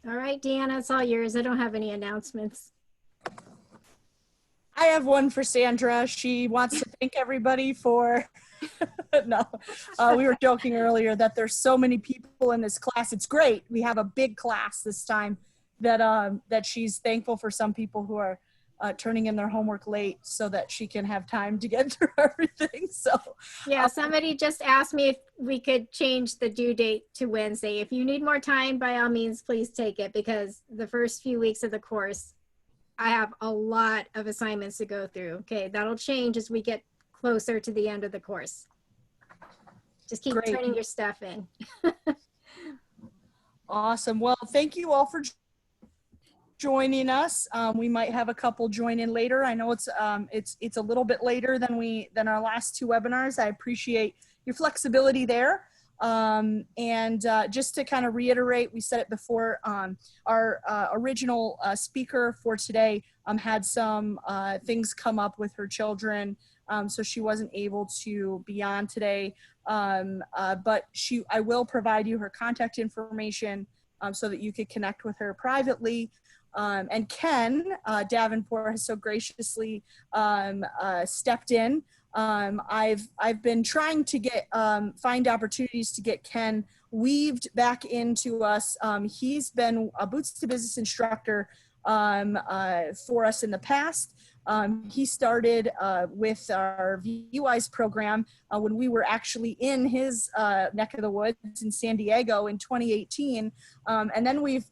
All right, Deanna, it's all yours. I don't have any announcements. I have one for Sandra. She wants to thank everybody for, no, we were joking earlier that there's so many people in this class. It's great. We have a big class this time that she's thankful for some people who are turning in their homework late so that she can have time to get through everything. So yeah, somebody just asked me if we could change the due date to Wednesday. If you need more time, by all means, please take it, because the first few weeks of the course, I have a lot of assignments to go through. Okay, that'll change as we get closer to the end of the course. Just keep turning your stuff in. Awesome. Well, thank you all for joining us. We might have a couple join in later. I know it's a little bit later than our last two webinars. I appreciate your flexibility there. Just to kind of reiterate, we said it before, our original speaker for today had some things come up with her children, so she wasn't able to be on today. But I will provide you her contact information so that you could connect with her privately. And Ken Davenport has so graciously stepped in. I've been trying to get find opportunities to get Ken weaved back into us. He's been a Boots to Business instructor for us in the past. He started with our VUI's program when we were actually in his neck of the woods in San Diego in 2018. And then we've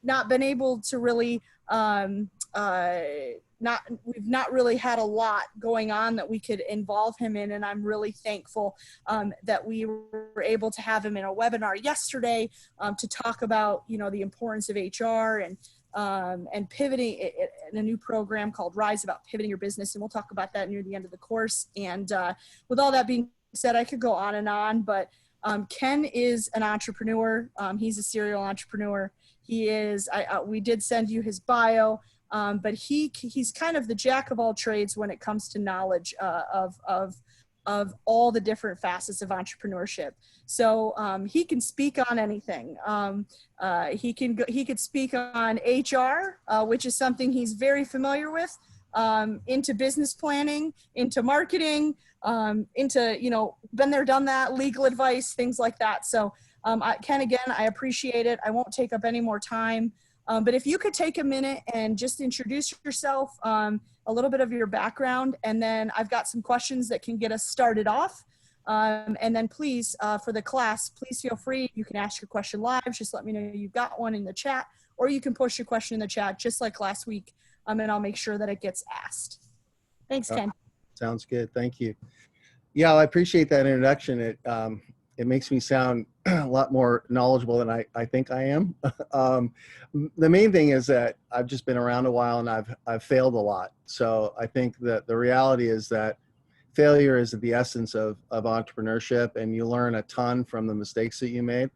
not been able to really we've not really had a lot going on that we could involve him in, and I'm really thankful that we were able to have him in a webinar yesterday to talk about, you know, the importance of HR and pivoting in a new program called Rise, about pivoting your business, and we'll talk about that near the end of the course. And with all that being said, I could go on and on, but Ken is an entrepreneur. He's a serial entrepreneur. He is, we did send you his bio, but he's kind of the jack of all trades when it comes to knowledge of all the different facets of entrepreneurship. So he can speak on anything. He could speak on HR, which is something he's very familiar with, into business planning, into marketing, into, you know, been there, done that, legal advice, things like that. So Ken, again, I appreciate it. I won't take up any more time. But if you could take a minute and just introduce yourself, a little bit of your background, and then I've got some questions that can get us started off. And then please, for the class, please feel free. You can ask your question live. Just let me know you've got one in the chat, or you can post your question in the chat just like last week, and I'll make sure that it gets asked. Thanks, Ken. Sounds good. Thank you. Yeah, I appreciate that introduction. It makes me sound a lot more knowledgeable than I think I am. The main thing is that I've just been around a while and I've failed a lot. So I think that the reality is that failure is the essence of entrepreneurship, and you learn a ton from the mistakes that you made.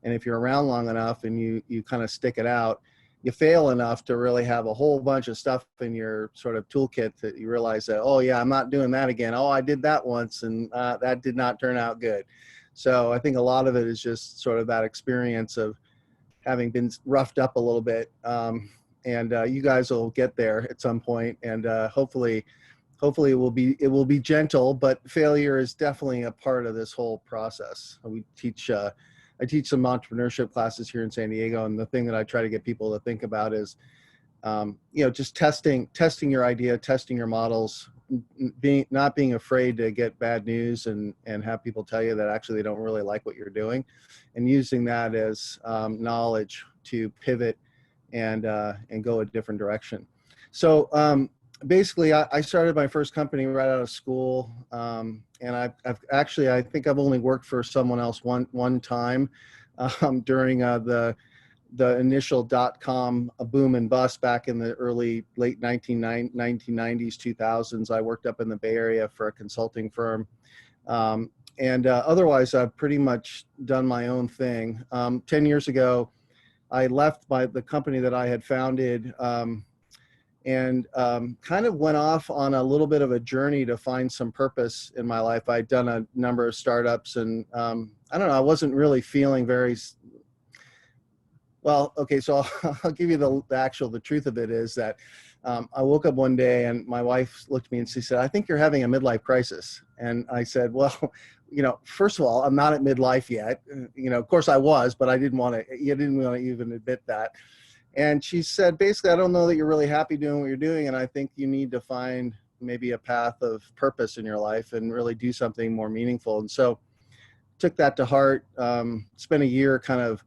And if you're around long enough and you kind of stick it out, you fail enough to really have a whole bunch of stuff in your sort of toolkit that you realize that, oh yeah, I'm not doing that again. Oh, I did that once and that did not turn out good. So I think a lot of it is just sort of that experience of having been roughed up a little bit. You guys will get there at some point, and hopefully it will be gentle, but failure is definitely a part of this whole process. I teach some entrepreneurship classes here in San Diego, and the thing that I try to get people to think about is, just testing your idea, testing your models, not being afraid to get bad news and have people tell you that actually they don't really like what you're doing, and using that as knowledge to pivot and go a different direction. So basically, I started my first company right out of school, and I think I've only worked for someone else one time during the initial dot-com boom and bust back in the late 1990s, 2000s. I worked up in the Bay Area for a consulting firm. Otherwise, I've pretty much done my own thing. 10 years ago, I left the company that I had founded and kind of went off on a little bit of a journey to find some purpose in my life. I'd done a number of startups, and I don't know, I wasn't really feeling Well, okay, so I'll give you the truth of it is that I woke up one day and my wife looked at me and she said, "I think you're having a midlife crisis." And I said, "Well, first of all, I'm not at midlife yet. Of course I was, but I didn't want to. You didn't want to even admit that." And she said, basically, "I don't know that you're really happy doing what you're doing, and I think you need to find maybe a path of purpose in your life and really do something more meaningful." And so took that to heart. Spent a year kind of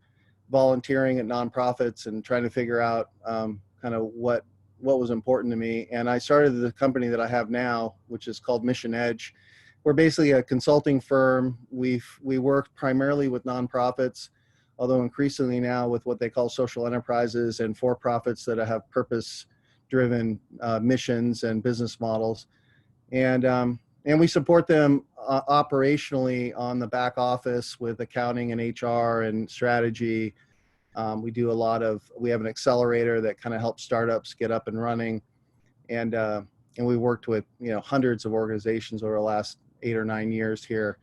volunteering at nonprofits and trying to figure out kind of what was important to me. And I started the company that I have now, which is called Mission Edge. We're basically a consulting firm. We work primarily with nonprofits, although increasingly now with what they call social enterprises and for-profits that have purpose-driven missions and business models. And we support them operationally on the back office with accounting and HR and strategy. We have an accelerator that kind of helps startups get up and running. And we worked with, hundreds of organizations over the last 8 or 9 years here.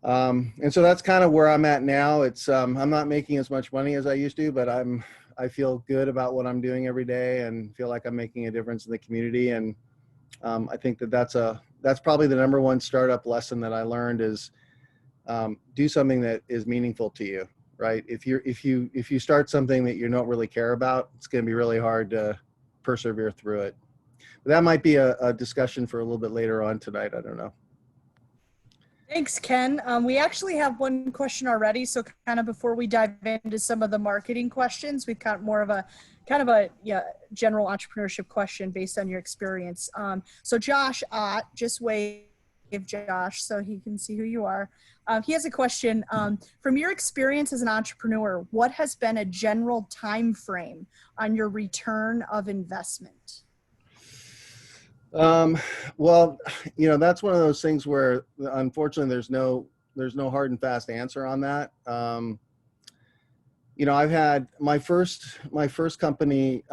And so that's kind of where I'm at now. I'm not making as much money as I used to, but I feel good about what I'm doing every day and feel like I'm making a difference in the community. And I think that's probably the number one startup lesson that I learned is do something that is meaningful to you, right? If you start something that you don't really care about, it's going to be really hard to persevere through it. But that might be a discussion for a little bit later on tonight. I don't know. Thanks, Ken. We actually have one question already. So kind of before we dive into some of the marketing questions, we've got more of a general entrepreneurship question based on your experience. So Josh Ott, just wave Josh so he can see who you are. He has a question. From your experience as an entrepreneur, what has been a general time frame on your return of investment? Well, that's one of those things where unfortunately there's no hard and fast answer on that. I've had my first company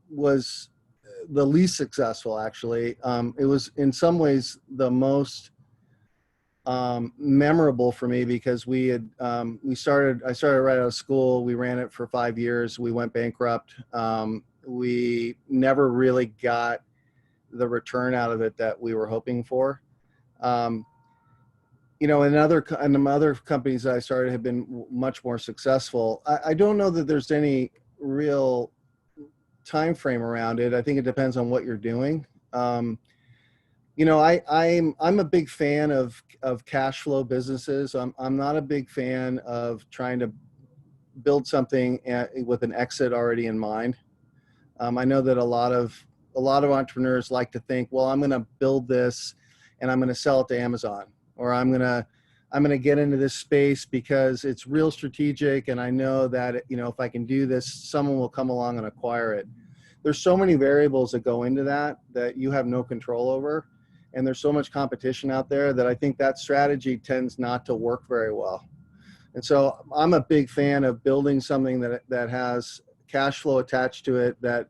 was the least successful, actually. It was in some ways the most memorable for me because I started right out of school. We ran it for 5 years. We went bankrupt. We never really got the return out of it that we were hoping for. In other companies that I started have been much more successful. I don't know that there's any real time frame around it. I think it depends on what you're doing. I'm a big fan of cash flow businesses. I'm not a big fan of trying to build something with an exit already in mind. I know that a lot of entrepreneurs like to think, well, I'm going to build this and I'm going to sell it to Amazon, or I'm going to get into this space because it's real strategic. And I know that, if I can do this, someone will come along and acquire it. There's so many variables that go into that you have no control over. And there's so much competition out there that I think that strategy tends not to work very well. And so I'm a big fan of building something that has cash flow attached to it that,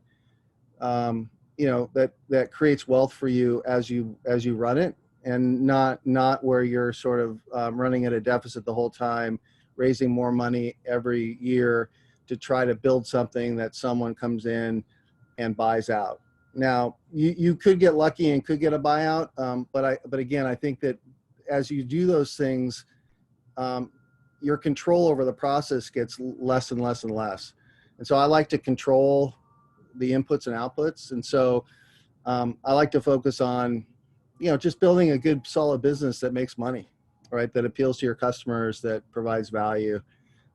that creates wealth for you as you run it, and not where you're sort of running at a deficit the whole time, raising more money every year to try to build something that someone comes in and buys out. Now, you could get lucky and could get a buyout, but again, I think that as you do those things, your control over the process gets less and less and less. And so I like to control the inputs and outputs. And so I like to focus on, just building a good, solid business that makes money, right? That appeals to your customers, that provides value,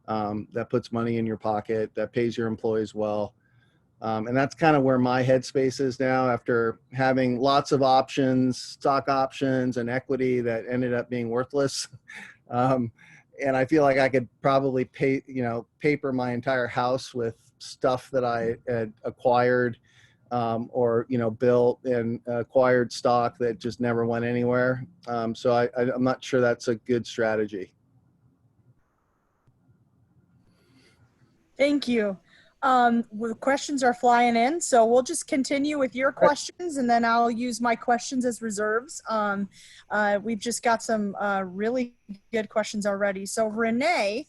that puts money in your pocket, that pays your employees well. And that's kind of where my headspace is now after having lots of options, stock options and equity that ended up being worthless. And I feel like I could probably paper my entire house with stuff that I had acquired or built and acquired stock that just never went anywhere. So I'm not sure that's a good strategy. Thank you. The questions are flying in, so we'll just continue with your questions, and then I'll use my questions as reserves. We've just got some really good questions already. So Renee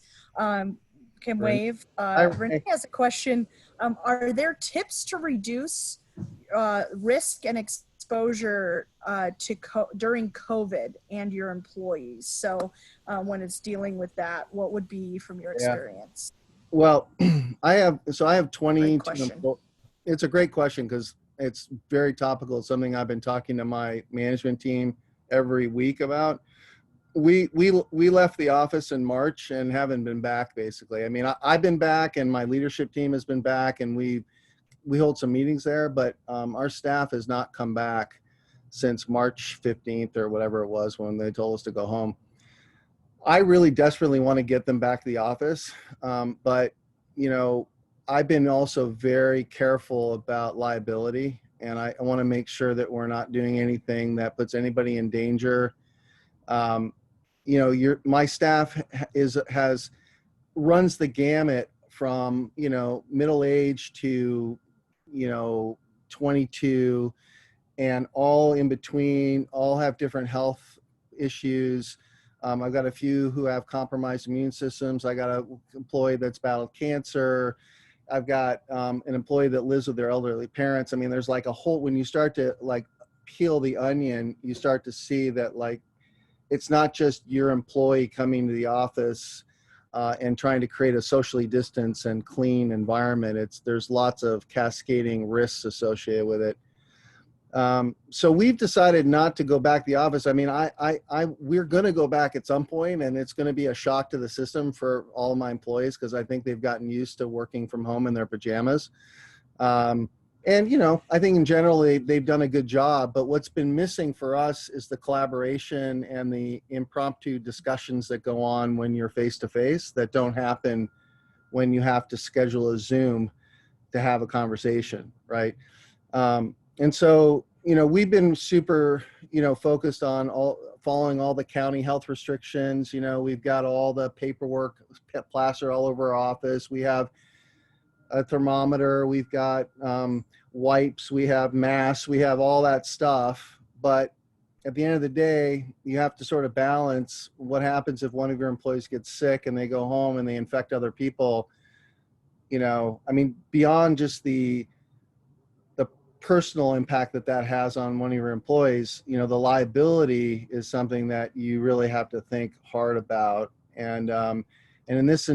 can Ren- wave. I, Renee has a question. Are there tips to reduce risk and exposure during COVID and your employees? So when it's dealing with that, what would be from your yeah. experience? Well, I have Great 22 question. It's a great question because it's very topical. It's something I've been talking to my management team every week about. We left the office in March and haven't been back basically. I mean, I've been back and my leadership team has been back and we hold some meetings there, but our staff has not come back since March 15th or whatever it was when they told us to go home. I really desperately want to get them back to the office. But, you know, I've been also very careful about liability, and I want to make sure that we're not doing anything that puts anybody in danger. Um, you know, my staff runs the gamut from, you know, middle age to, you know, 22, and all in between, all have different health issues. I've got a few who have compromised immune systems. I got an employee that's battled cancer. I've got an employee that lives with their elderly parents. I mean, there's like a whole, when you start to like peel the onion, you start to see that like, it's not just your employee coming to the office and trying to create a socially distanced and clean environment. There's lots of cascading risks associated with it. So we've decided not to go back to the office. I mean, we're going to go back at some point, and it's going to be a shock to the system for all of my employees because I think they've gotten used to working from home in their pajamas. And, you know, I think in general, they've done a good job, but what's been missing for us is the collaboration and the impromptu discussions that go on when you're face to face that don't happen when you have to schedule a Zoom to have a conversation, right? And so, you know, we've been super, you know, focused on following all the county health restrictions. You know, we've got all the paperwork plastered all over our office. We have a thermometer, we've got wipes, we have masks, we have all that stuff. But at the end of the day, you have to sort of balance what happens if one of your employees gets sick and they go home and they infect other people. You know, I mean, beyond just the personal impact that has on one of your employees, you know, the liability is something that you really have to think hard about. And in this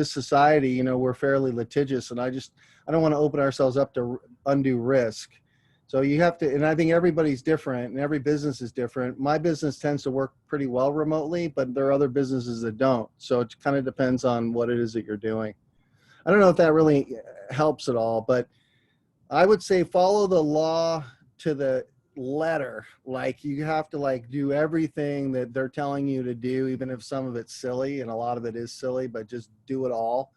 society, you know, we're fairly litigious, and I don't want to open ourselves up to undue risk. So you have to, and I think everybody's different and every business is different. My business tends to work pretty well remotely, but there are other businesses that don't. So it kind of depends on what it is that you're doing. I don't know if that really helps at all, but I would say follow the law to the letter. Like you have to like do everything that they're telling you to do, even if some of it's silly, and a lot of it is silly, but just do it all.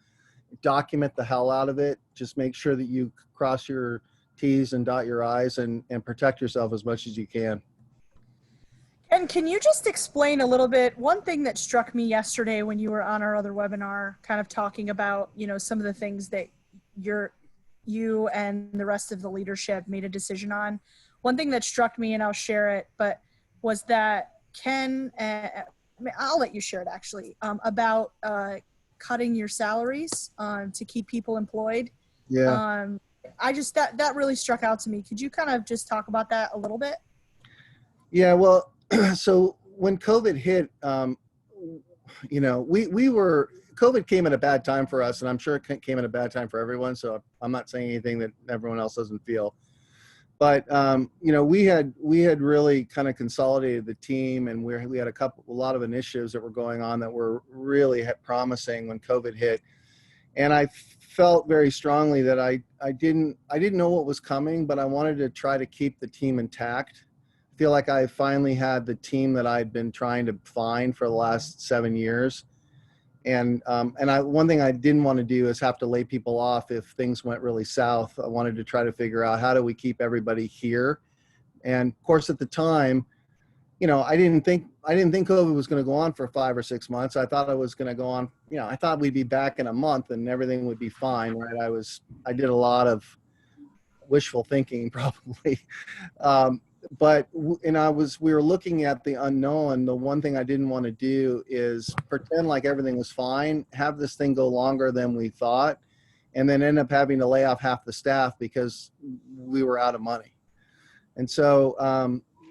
Document the hell out of it. Just make sure that you cross your T's and dot your I's and protect yourself as much as you can. And can you just explain a little bit, one thing that struck me yesterday when you were on our other webinar, kind of talking about, you know, some of the things that you and the rest of the leadership made a decision on. One thing that struck me, and I'll share it, but was that Ken, I'll let you share it actually, about cutting your salaries to keep people employed. Yeah. I just, that really struck out to me. Could you kind of just talk about that a little bit? Yeah, well, so when COVID hit, you know, COVID came at a bad time for us, and I'm sure it came at a bad time for everyone. So I'm not saying anything that everyone else doesn't feel. But you know, we had really kind of consolidated the team, and we had a lot of initiatives that were going on that were really promising when COVID hit. And I felt very strongly that I didn't know what was coming, but I wanted to try to keep the team intact. I feel like I finally had the team that I'd been trying to find for the last 7 years. And one thing I didn't want to do is have to lay people off if things went really south. I wanted to try to figure out how do we keep everybody here. And of course, at the time, you know, I didn't think COVID was going to go on for 5 or 6 months. I thought it was going to go on. You know, I thought we'd be back in a month and everything would be fine, right? I did a lot of wishful thinking, probably. but we were looking at the unknown. The one thing I didn't want to do is pretend like everything was fine, have this thing go longer than we thought, and then end up having to lay off half the staff because we were out of money. And so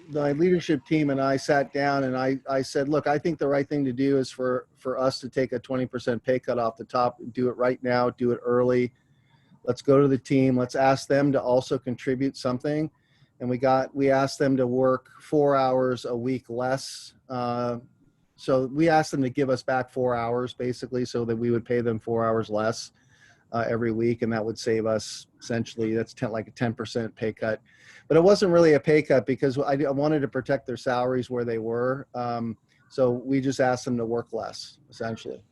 my leadership team and I sat down and I said, look, I think the right thing to do is for us to take a 20% pay cut off the top, do it right now, do it early. Let's go to the team. Let's ask them to also contribute something. And we asked them to work 4 hours a week less. So we asked them to give us back 4 hours basically, so that we would pay them 4 hours less every week. And that would save us essentially, that's like a 10% pay cut. But it wasn't really a pay cut because I wanted to protect their salaries where they were. So we just asked them to work less essentially.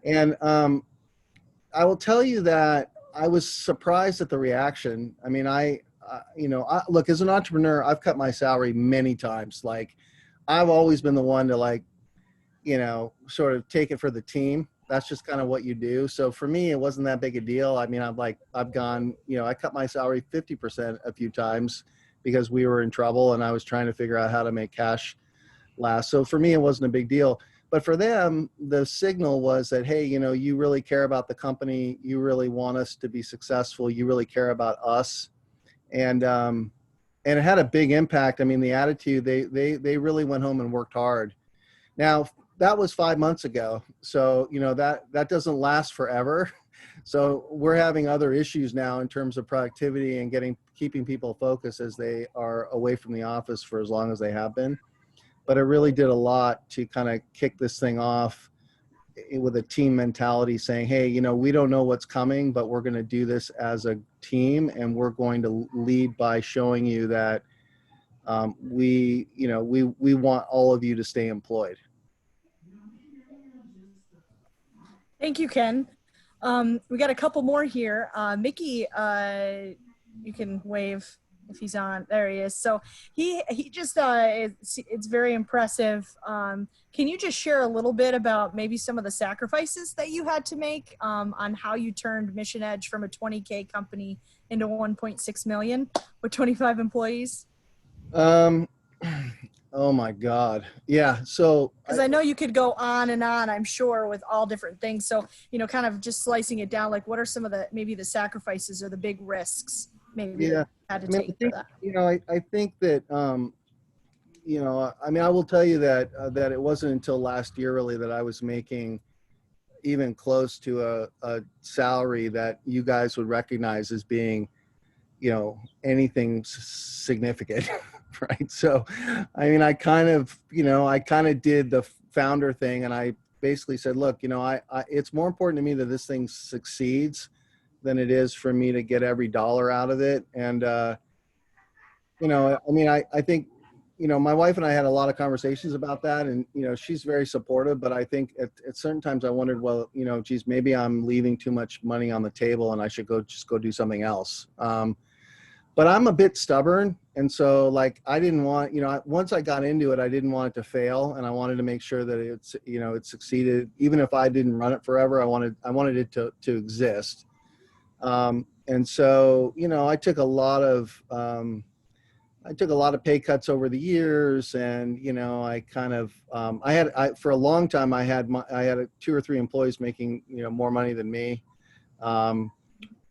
And I will tell you that I was surprised at the reaction. I mean, look, as an entrepreneur, I've cut my salary many times. Like, I've always been the one to, like, sort of take it for the team. That's just kind of what you do. So for me, it wasn't that big a deal. I mean, I've gone, I cut my salary 50% a few times because we were in trouble and I was trying to figure out how to make cash last. So for me, it wasn't a big deal. But for them, the signal was that, hey, you really care about the company. You really want us to be successful. You really care about us. And it had a big impact. I mean, the attitude, they really went home and worked hard. Now, that was 5 months ago. So, that doesn't last forever. So we're having other issues now in terms of productivity and keeping people focused as they are away from the office for as long as they have been. But it really did a lot to kind of kick this thing off with a team mentality, saying, hey, we don't know what's coming, but we're going to do this as a team, and we're going to lead by showing you that we want all of you to stay employed. Thank you, Ken. We got a couple more here. Mickey, you can wave if he's on. There he is. So he just it's very impressive. Can you just share a little bit about maybe some of the sacrifices that you had to make on how you turned Mission Edge from a 20K company into 1.6 million with 25 employees? Oh my God. Yeah. So, because I know you could go on and on, I'm sure, with all different things. So, kind of just slicing it down, like what are some of maybe the sacrifices or the big risks maybe you had to take for that? I think that, I will tell you that it wasn't until last year really that I was making even close to a salary that you guys would recognize as being, anything significant. Right. So, I kind of did the founder thing, and I basically said, look, it's more important to me that this thing succeeds than it is for me to get every dollar out of it. And, I think, my wife and I had a lot of conversations about that, and, she's very supportive, but I think at certain times I wondered, well, geez, maybe I'm leaving too much money on the table and I should go do something else. But I'm a bit stubborn. And so, like, I didn't want, once I got into it, I didn't want it to fail. And I wanted to make sure that it succeeded. Even if I didn't run it forever, I wanted it to exist. And so, I took a lot of pay cuts over the years. And, I kind of, for a long time, I had 2 or 3 employees making, more money than me.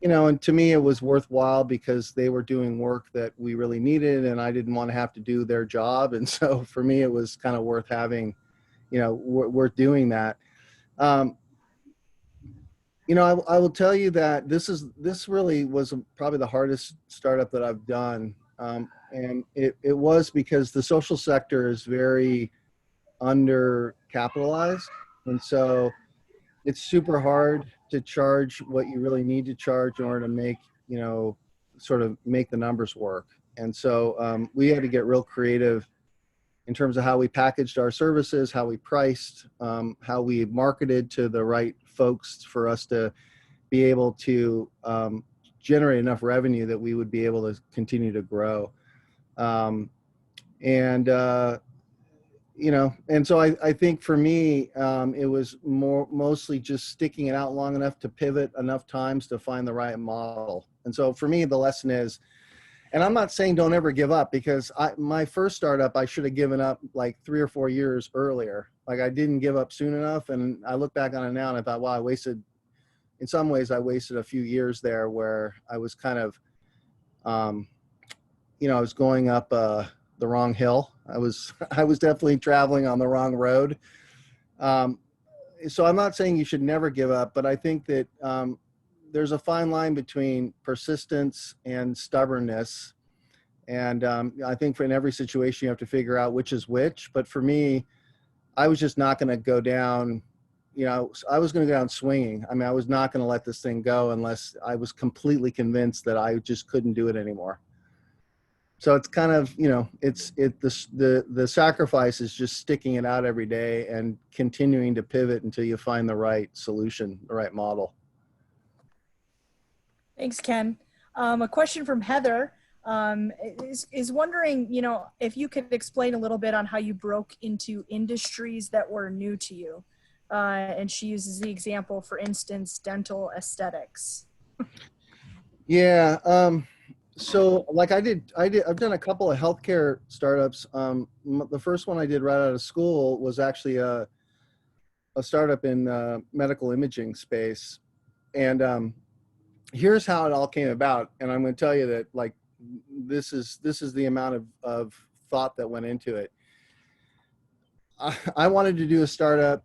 And to me, it was worthwhile because they were doing work that we really needed, and I didn't want to have to do their job. And so for me, it was kind of worth having, worth doing that. I will tell you that this really was probably the hardest startup that I've done. And it was because the social sector is very undercapitalized. And so it's super hard to charge what you really need to charge in order to make, sort of make the numbers work. And so we had to get real creative in terms of how we packaged our services, how we priced, how we marketed to the right folks for us to be able to generate enough revenue that we would be able to continue to grow. And so I think for me, it was mostly just sticking it out long enough to pivot enough times to find the right model. And so for me, the lesson is, And I'm not saying don't ever give up, because my first startup, I should have given up like 3 or 4 years earlier. Like I didn't give up soon enough. And I look back on it now and I thought, wow, in some ways I wasted a few years there where I was kind of, I was going up the wrong hill. I was definitely traveling on the wrong road. So I'm not saying you should never give up, but I think that there's a fine line between persistence and stubbornness. And I think in every situation you have to figure out which is which. But for me, I was just not going to go down, I was going to go down swinging. I mean, I was not going to let this thing go unless I was completely convinced that I just couldn't do it anymore. So it's kind of, the sacrifice is just sticking it out every day and continuing to pivot until you find the right solution, the right model. Thanks, Ken. A question from Heather is wondering, if you could explain a little bit on how you broke into industries that were new to you. And she uses the example, for instance, dental aesthetics. Yeah. So like I've done a couple of healthcare startups. The first one I did right out of school was actually a startup in medical imaging space. And here's how it all came about. And I'm going to tell you that like, this is the amount of thought that went into it. I wanted to do a startup.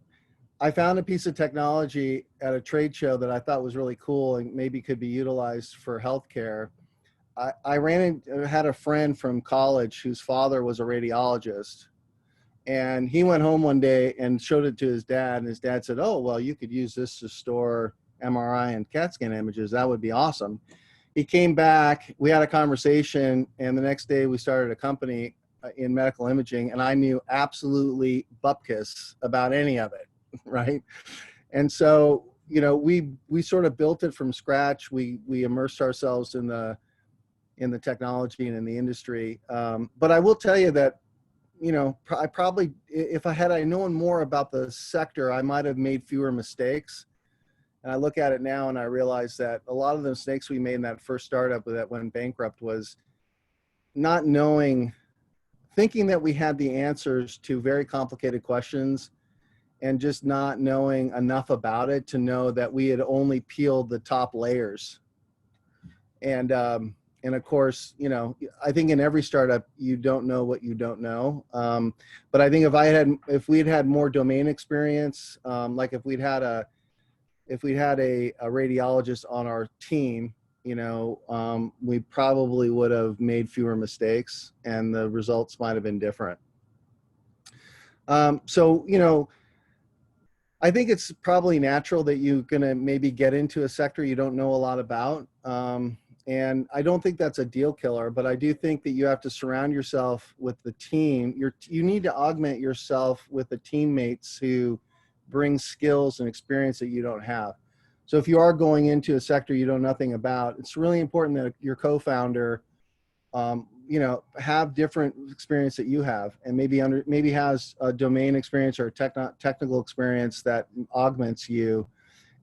I found a piece of technology at a trade show that I thought was really cool and maybe could be utilized for healthcare. I had a friend from college whose father was a radiologist, and he went home one day and showed it to his dad, and his dad said, "Oh, well, you could use this to store MRI and CAT scan images. That would be awesome." He came back, we had a conversation, and the next day we started a company in medical imaging, and I knew absolutely bupkis about any of it, right? And so, we sort of built it from scratch. We immersed ourselves in the technology and in the industry. But I will tell you that, I probably, if I known more about the sector, I might have made fewer mistakes. And I look at it now and I realize that a lot of the mistakes we made in that first startup that went bankrupt was not thinking that we had the answers to very complicated questions and just not knowing enough about it to know that we had only peeled the top layers. And of course, I think in every startup, you don't know what you don't know. But I think if we'd had more domain experience, like if we'd had a radiologist on our team, we probably would have made fewer mistakes and the results might have been different. So, I think it's probably natural that you're going to maybe get into a sector you don't know a lot about. And I don't think that's a deal killer, but I do think that you have to surround yourself with the team. You need to augment yourself with the teammates who bring skills and experience that you don't have. So if you are going into a sector you know nothing about, it's really important that your co-founder, have different experience that you have, and maybe has a domain experience or technical experience that augments you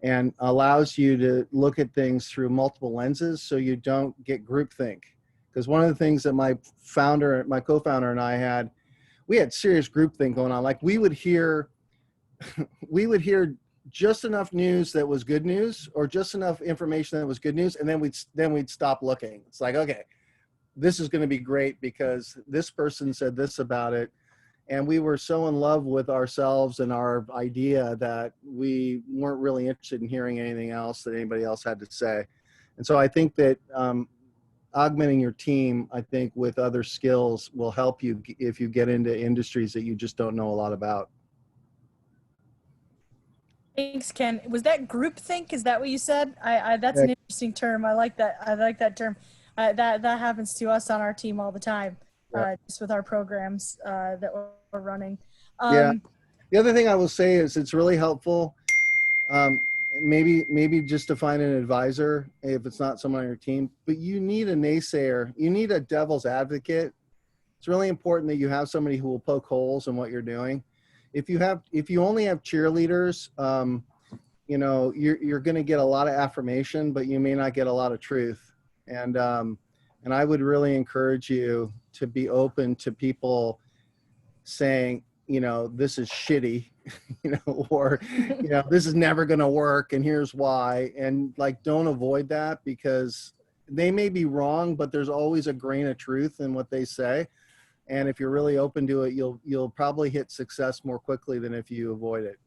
and allows you to look at things through multiple lenses so you don't get groupthink. Because one of the things that my co-founder and I we had serious groupthink going on. Like we would hear just enough news that was good news, or just enough information that was good news, and then we'd stop looking. It's like, okay, this is going to be great because this person said this about it. And we were so in love with ourselves and our idea that we weren't really interested in hearing anything else that anybody else had to say. And so I think that augmenting your team, I think, with other skills will help you if you get into industries that you just don't know a lot about. Thanks, Ken. Was that groupthink? Is that what you said? That's an interesting term. I like that. I like that term. That happens to us on our team all the time, just with our programs that we're running. Yeah. The other thing I will say is it's really helpful. Maybe just to find an advisor if it's not someone on your team, but you need a naysayer. You need a devil's advocate. It's really important that you have somebody who will poke holes in what you're doing. If you only have cheerleaders, you're going to get a lot of affirmation, but you may not get a lot of truth. And And I would really encourage you to be open to people saying, you know, this is shitty, you know, or, you know, this is never going to work and here's why. And like, don't avoid that, because they may be wrong, but there's always a grain of truth in what they say. And if you're really open to it, you'll probably hit success more quickly than if you avoid it.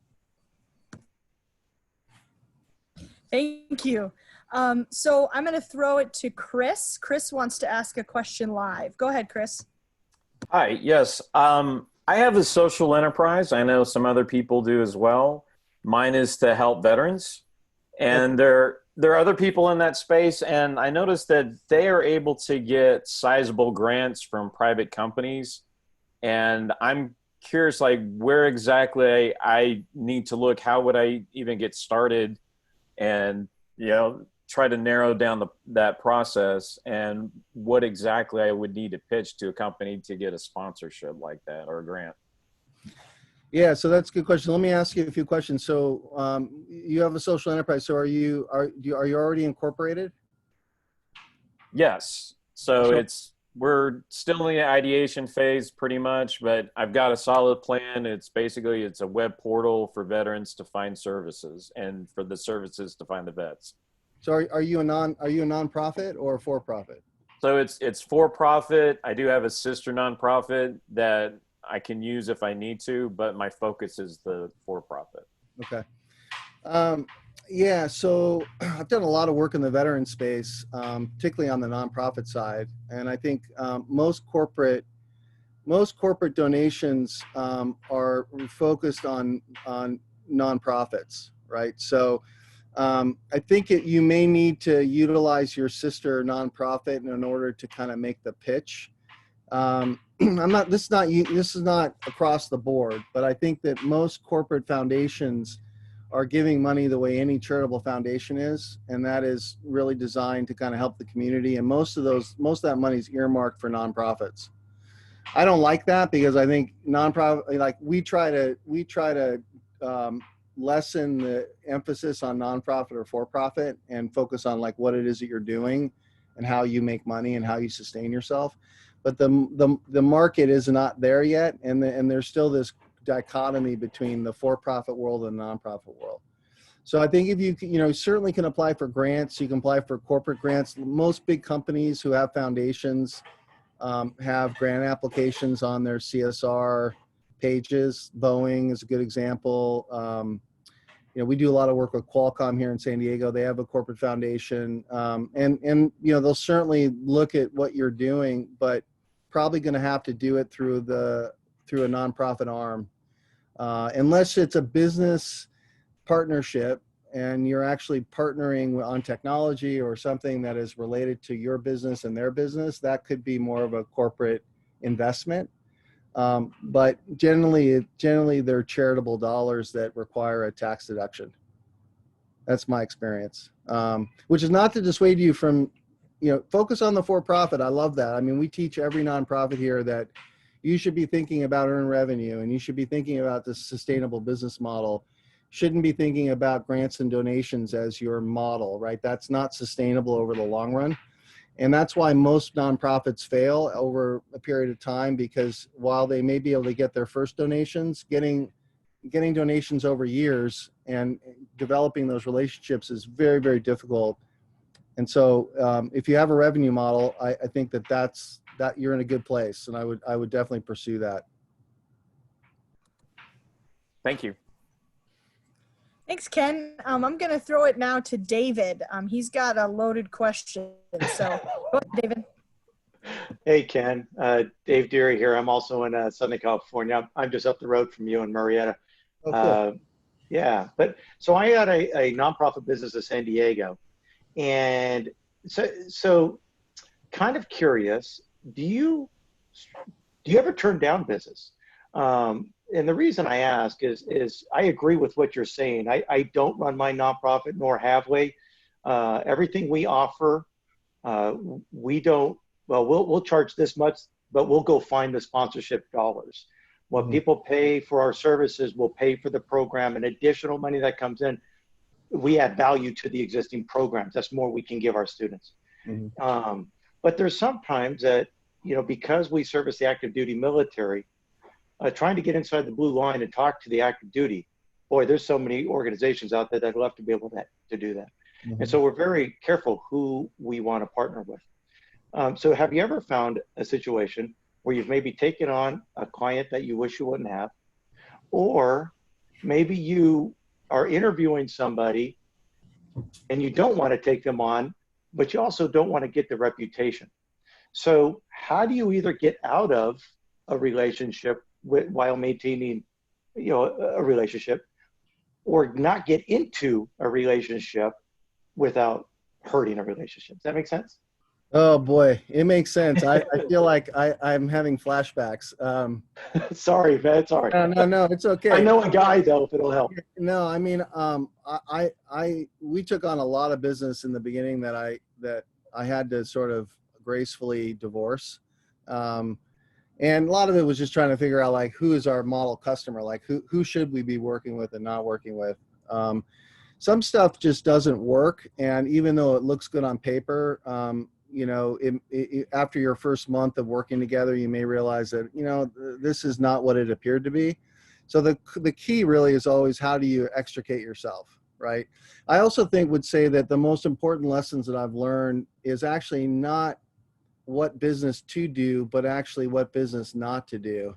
Thank you. So I'm going to throw it to Chris. Chris wants to ask a question live. Go ahead, Chris. Hi, yes. I have a social enterprise. I know some other people do as well. Mine is to help veterans. And there are other people in that space. And I noticed that they are able to get sizable grants from private companies. And I'm curious, like, where exactly I need to look. How would I even get started? And, you know, try to narrow down that process, and what exactly I would need to pitch to a company to get a sponsorship like that or a grant. Yeah, so that's a good question. Let me ask you a few questions. So you have a social enterprise. So are you already incorporated? Yes. So we're still in the ideation phase pretty much, but I've got a solid plan. It's a web portal for veterans to find services and for the services to find the vets. So are you a nonprofit or for profit? So it's for profit. I do have a sister nonprofit that I can use if I need to, but my focus is the for profit. Okay. Yeah, so I've done a lot of work in the veteran space, particularly on the nonprofit side, and I think most corporate donations are focused on nonprofits, right? So I think you may need to utilize your sister nonprofit in order to kind of make the pitch. This is not across the board, but I think that most corporate foundations are giving money the way any charitable foundation is, and that is really designed to kind of help the community. And most of that money is earmarked for nonprofits. I don't like that, because I think nonprofit, like we try to lessen the emphasis on nonprofit or for-profit and focus on like what it is that you're doing and how you make money and how you sustain yourself. But the market is not there yet, and there's still this dichotomy between the for-profit world and the nonprofit world. So I think if you certainly can apply for grants. You can apply for corporate grants. Most big companies who have foundations have grant applications on their CSR pages. Boeing is a good example. We do a lot of work with Qualcomm here in San Diego. They have a corporate foundation, and they'll certainly look at what you're doing, but probably going to have to do it through a nonprofit arm, unless it's a business partnership and you're actually partnering on technology or something that is related to your business and their business. That could be more of a corporate investment. But generally they're charitable dollars that require a tax deduction. That's my experience, which is not to dissuade you from, focus on the for-profit. I love that. I mean, we teach every nonprofit here that you should be thinking about earned revenue, and you should be thinking about the sustainable business model. Shouldn't be thinking about grants and donations as your model, right? That's not sustainable over the long run. And that's why most nonprofits fail over a period of time, because while they may be able to get their first donations, getting donations over years and developing those relationships is very, very difficult. And so if you have a revenue model, I think that you're in a good place, and I would definitely pursue that. Thank you. Thanks, Ken. I'm going to throw it now to David. He's got a loaded question. So go ahead, David. Hey, Ken. Dave Deary here. I'm also in Southern California. I'm just up the road from you in Marietta. Oh, cool. Yeah. But so I had a nonprofit business in San Diego. And so kind of curious, do you ever turn down business? And the reason I ask is I agree with what you're saying. I don't run my nonprofit, nor have we. Everything we offer, we'll charge this much, but we'll go find the sponsorship dollars. What people pay for our services, we'll pay for the program, and additional money that comes in, we add value to the existing programs. That's more we can give our students. But there's sometimes that, because we service the active duty military, trying to get inside the blue line and talk to the active duty, boy, there's so many organizations out there that love to be able to do that. Mhm. And so we're very careful who we want to partner with. So have you ever found a situation where you've maybe taken on a client that you wish you wouldn't have, or maybe you are interviewing somebody and you don't want to take them on, but you also don't want to get the reputation? So how do you either get out of a relationship while maintaining, a relationship, or not get into a relationship without hurting a relationship? Does that make sense? Oh boy, it makes sense. I feel like I'm having flashbacks. Sorry, man. Sorry. No, it's okay. I know a guy though, if it'll help. No, I mean, we took on a lot of business in the beginning that I had to sort of gracefully divorce. And a lot of it was just trying to figure out like, who is our model customer? Like who should we be working with and not working with? Some stuff just doesn't work. And even though it looks good on paper, after your first month of working together, you may realize that, this is not what it appeared to be. So the key really is always, how do you extricate yourself, right? I also would say that the most important lessons that I've learned is actually not what business to do, but actually what business not to do.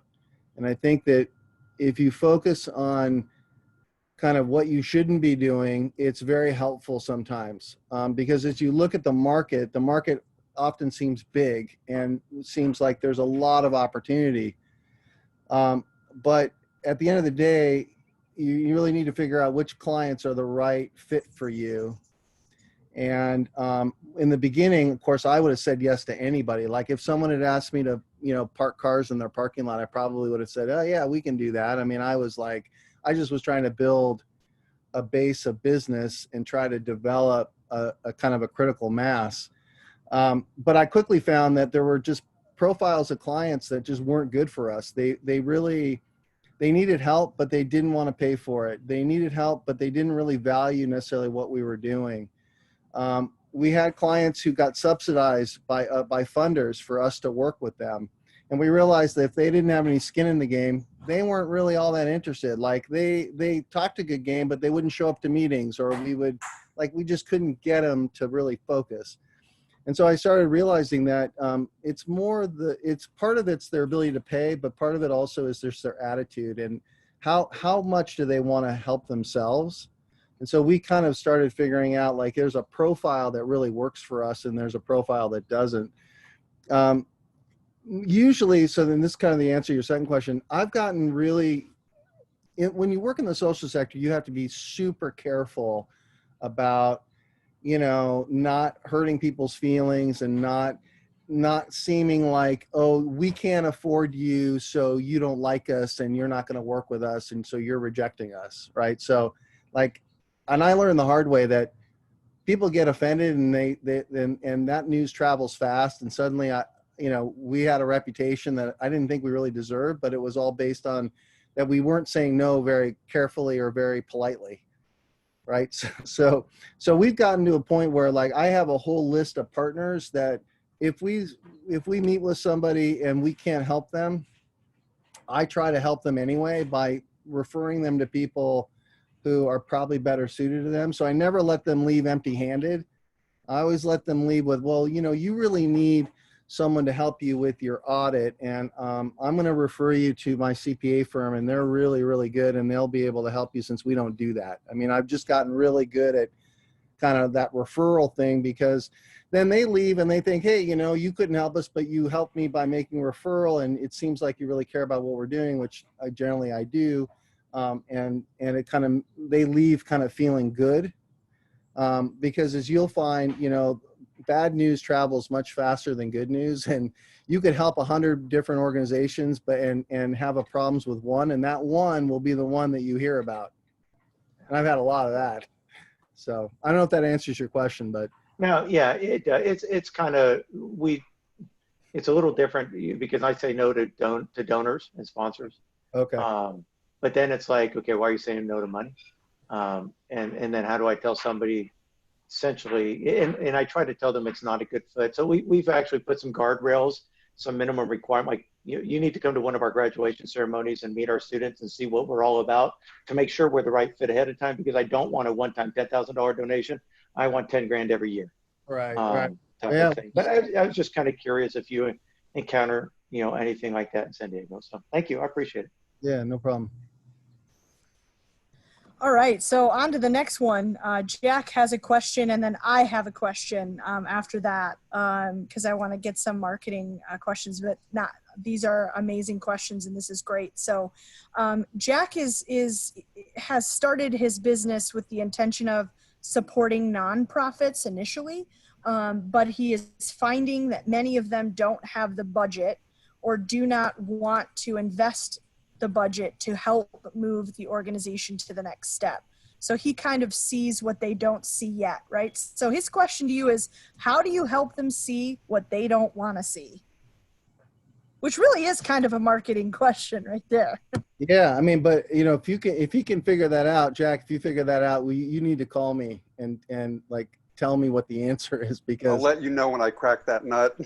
And I think that if you focus on kind of what you shouldn't be doing, it's very helpful sometimes, because as you look at the market often seems big and seems like there's a lot of opportunity. But at the end of the day, you really need to figure out which clients are the right fit for you. And in the beginning, of course, I would have said yes to anybody. Like if someone had asked me to, park cars in their parking lot, I probably would have said, oh yeah, we can do that. I mean, I just was trying to build a base of business and try to develop a kind of a critical mass. But I quickly found that there were just profiles of clients that just weren't good for us. They needed help, but they didn't want to pay for it. They needed help, but they didn't really value necessarily what we were doing. We had clients who got subsidized by funders for us to work with them. And we realized that if they didn't have any skin in the game, they weren't really all that interested. Like they talked a good game, but they wouldn't show up to meetings, or we just couldn't get them to really focus. And so I started realizing that it's part of it's their ability to pay, but part of it also is just their attitude and how much do they want to help themselves. And so we kind of started figuring out like there's a profile that really works for us and there's a profile that doesn't. Usually, so then this is kind of the answer to your second question. I've gotten when you work in the social sector, you have to be super careful about, not hurting people's feelings and not seeming like, oh, we can't afford you, so you don't like us and you're not going to work with us. And so you're rejecting us. Right. So and I learned the hard way that people get offended and and that news travels fast. And suddenly we had a reputation that I didn't think we really deserved, but it was all based on that we weren't saying no very carefully or very politely. Right. So we've gotten to a point where like I have a whole list of partners that if we meet with somebody and we can't help them, I try to help them anyway by referring them to people who are probably better suited to them. So I never let them leave empty-handed. I always let them leave with, well, you really need someone to help you with your audit. And I'm going to refer you to my CPA firm and they're really, really good. And they'll be able to help you since we don't do that. I mean, I've just gotten really good at kind of that referral thing because then they leave and they think, hey, you couldn't help us, but you helped me by making a referral. And it seems like you really care about what we're doing, which I do. And it kind of, they leave kind of feeling good. Because as you'll find, bad news travels much faster than good news, and you could help 100 different organizations, and have a problems with one, and that one will be the one that you hear about. And I've had a lot of that. So I don't know if that answers your question, but No, yeah, it's kind of it's a little different because I say no to donors and sponsors. okay. But then it's like, okay, why are you saying no to money? And then how do I tell somebody essentially, and I try to tell them it's not a good fit. So we've actually put some guardrails, some minimum requirement, like you need to come to one of our graduation ceremonies and meet our students and see what we're all about to make sure we're the right fit ahead of time, because I don't want a one-time $10,000 donation. I want 10 grand every year, Right. Right. type Yeah. of thing. But I was just kind of curious if you encounter, anything like that in San Diego. So thank you. I appreciate it. Yeah. No problem. All right, so on to the next one. Jack has a question, and then I have a question after that, because I want to get some marketing questions, but these are amazing questions, and this is great. So Jack has started his business with the intention of supporting nonprofits initially, but he is finding that many of them don't have the budget or do not want to invest the budget to help move the organization to the next step. So he kind of sees what they don't see yet, right? So his question to you is, how do you help them see what they don't want to see? Which really is kind of a marketing question right there. Yeah, I mean, but if you can figure that out, Jack, if you figure that out, you need to call me and like tell me what the answer is, because I'll let you know when I crack that nut.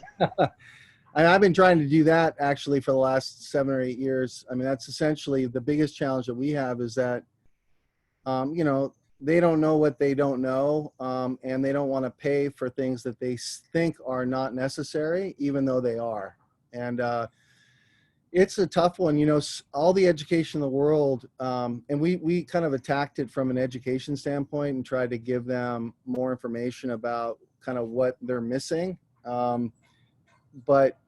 I've been trying to do that actually for the last 7 or 8 years. I mean, that's essentially the biggest challenge that we have, is that, they don't know what they don't know, and they don't want to pay for things that they think are not necessary, even though they are. And it's a tough one, all the education in the world, and we kind of attacked it from an education standpoint and tried to give them more information about kind of what they're missing. But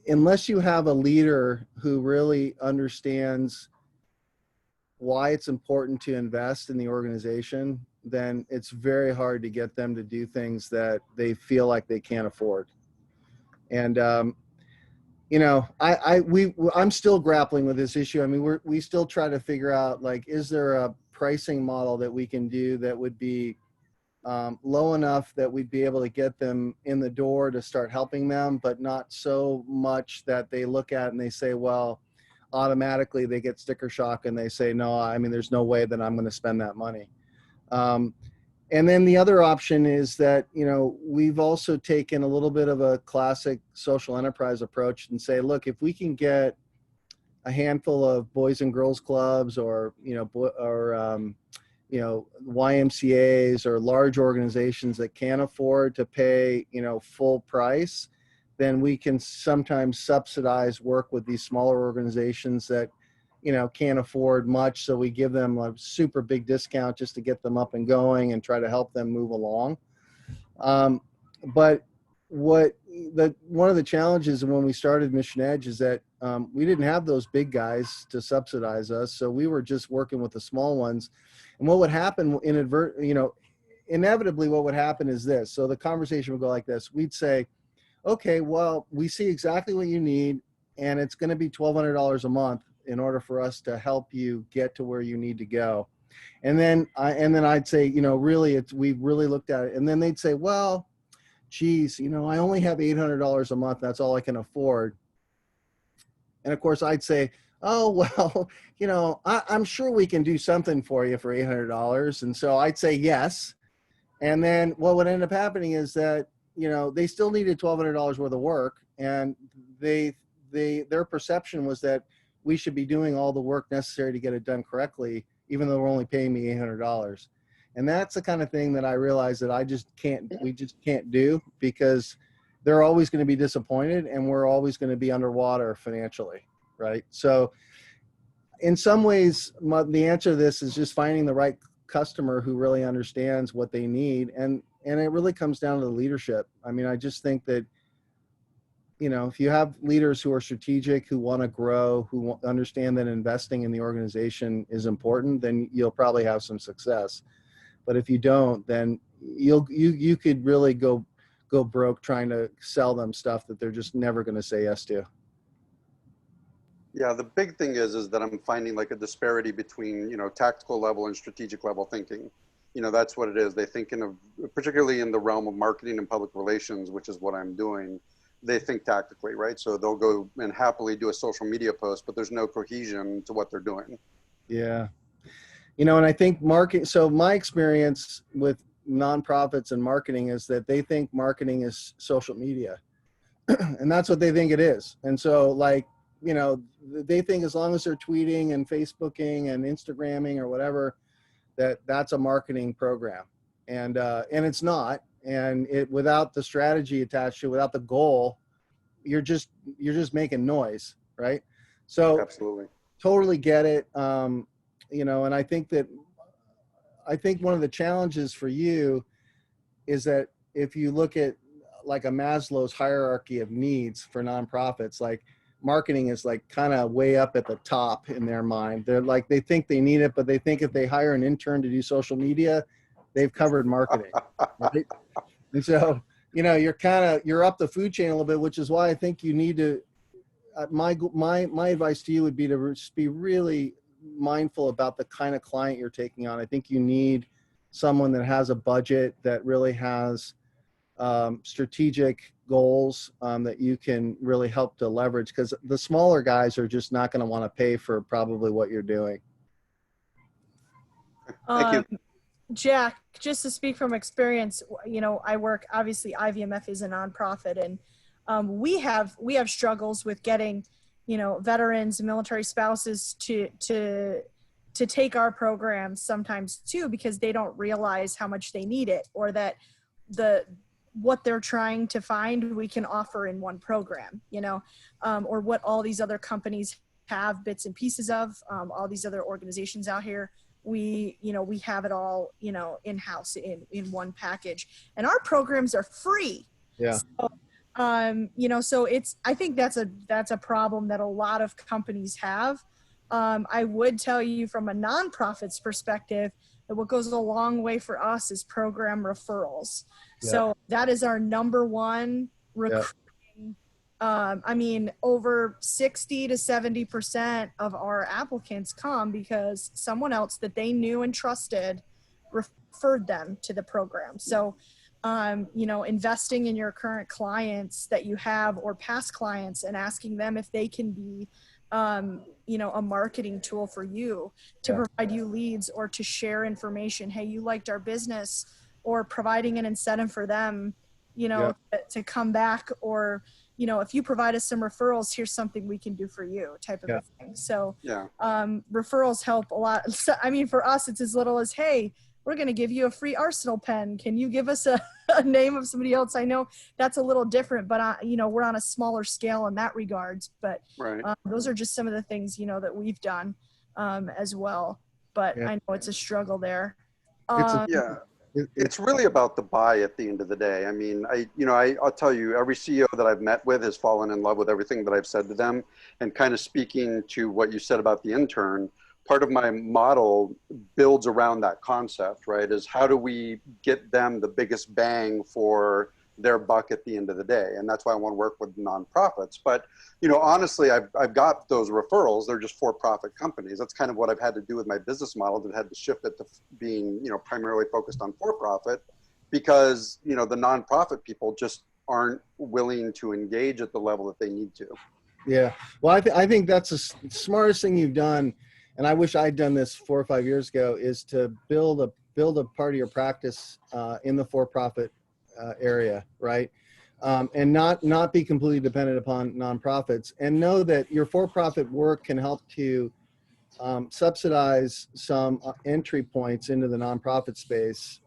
unless you have a leader who really understands why it's important to invest in the organization, then it's very hard to get them to do things that they feel like they can't afford. And, I'm still grappling with this issue. I mean, we still try to figure out, like, is there a pricing model that we can do that would be low enough that we'd be able to get them in the door to start helping them, but not so much that they look at it and they say, well, automatically they get sticker shock and they say, no, I mean, there's no way that I'm going to spend that money. And then the other option is that, we've also taken a little bit of a classic social enterprise approach and say, look, if we can get a handful of boys and girls clubs or YMCAs or large organizations that can't afford to pay, full price, then we can sometimes subsidize work with these smaller organizations that, can't afford much. So we give them a super big discount just to get them up and going and try to help them move along. But one of the challenges when we started Mission Edge is that we didn't have those big guys to subsidize us. So we were just working with the small ones. And what would happen inevitably what would happen is this. So the conversation would go like this. We'd say, okay, well, we see exactly what you need, and it's going to be $1,200 a month in order for us to help you get to where you need to go. And then I'd say, really, we've really looked at it. And then they'd say, well, geez, I only have $800 a month. That's all I can afford. And of course, I'd say, oh, well, I'm sure we can do something for you for $800. And so I'd say yes. And then what would end up happening is that, they still needed $1,200 worth of work. And their perception was that we should be doing all the work necessary to get it done correctly, even though we're only paying me $800. And that's the kind of thing that I realized that we just can't do, because they're always going to be disappointed and we're always going to be underwater financially. Right. So in some ways, the answer to this is just finding the right customer who really understands what they need. And it really comes down to the leadership. I mean, I just think that, if you have leaders who are strategic, who want to grow, who understand that investing in the organization is important, then you'll probably have some success. But if you don't, then you could really go broke trying to sell them stuff that they're just never going to say yes to. Yeah, the big thing is that I'm finding like a disparity between, tactical level and strategic level thinking. That's what it is. They think particularly in the realm of marketing and public relations, which is what I'm doing, they think tactically, right? So they'll go and happily do a social media post, but there's no cohesion to what they're doing. Yeah. And I think so my experience with nonprofits and marketing is that they think marketing is social media. And that's what they think it is. And so like, you know, they think as long as they're tweeting and Facebooking and Instagramming or whatever, that's a marketing program. And it's not. And it, without the strategy attached to it, without the goal, you're just making noise, right? So Absolutely. totally get it. You know, and I think one of the challenges for you is that if you look at like a Maslow's hierarchy of needs for nonprofits, like marketing is like kind of way up at the top in their mind. They're like, they think they need it, but they think if they hire an intern to do social media, they've covered marketing, right? And so, you know, you're up the food chain a little bit, which is why I think you need to, my advice to you would be to be really mindful about the kind of client you're taking on. I think you need someone that has a budget, that really has strategic goals that you can really help to leverage, because the smaller guys are just not going to want to pay for probably what you're doing. Thank you. Jack, just to speak from experience, you know, I work, obviously IVMF is a nonprofit, and we have struggles with getting, you know, veterans and military spouses to take our programs sometimes too, because they don't realize how much they need it, or that what they're trying to find we can offer in one program, you know, or what all these other companies have bits and pieces of, all these other organizations out here. We have it all, you know, in-house in one package, and our programs are free. Yeah. So, you know, so I think that's a problem that a lot of companies have. I would tell you from a nonprofit's perspective that what goes a long way for us is program referrals. Yeah. So that is our number one recruiting. I mean, over 60 to 70% of our applicants come because someone else that they knew and trusted referred them to the program. So, you know, investing in your current clients that you have or past clients and asking them if they can be, you know, a marketing tool for you to provide you leads or to share information. Hey, you liked our business, or providing an incentive for them, you know, to come back, or, you know, if you provide us some referrals, here's something we can do for you, type of a thing. So referrals help a lot. So, I mean, for us, it's as little as, hey, we're going to give you a free Arsenal pen. Can you give us a name of somebody else? I know that's a little different, but you know, we're on a smaller scale in that regards, but those are just some of the things, you know, that we've done as well. But I know it's a struggle there. It's really about the buy at the end of the day. I mean, I'll tell you, every CEO that I've met with has fallen in love with everything that I've said to them. And kind of speaking to what you said about the intern, part of my model builds around that concept, right? Is how do we get them the biggest bang for their buck at the end of the day? And that's why I want to work with nonprofits. But, you know, honestly, I've got those referrals. They're just for-profit companies. That's kind of what I've had to do with my business model, that had to shift it to being, you know, primarily focused on for-profit, because, you know, the nonprofit people just aren't willing to engage at the level that they need to. Yeah. Well, I think that's the smartest thing you've done. And I wish I'd done this 4 or 5 years ago, is to build a part of your practice in the for-profit area, right? And not be completely dependent upon nonprofits, and know that your for-profit work can help to subsidize some entry points into the nonprofit space,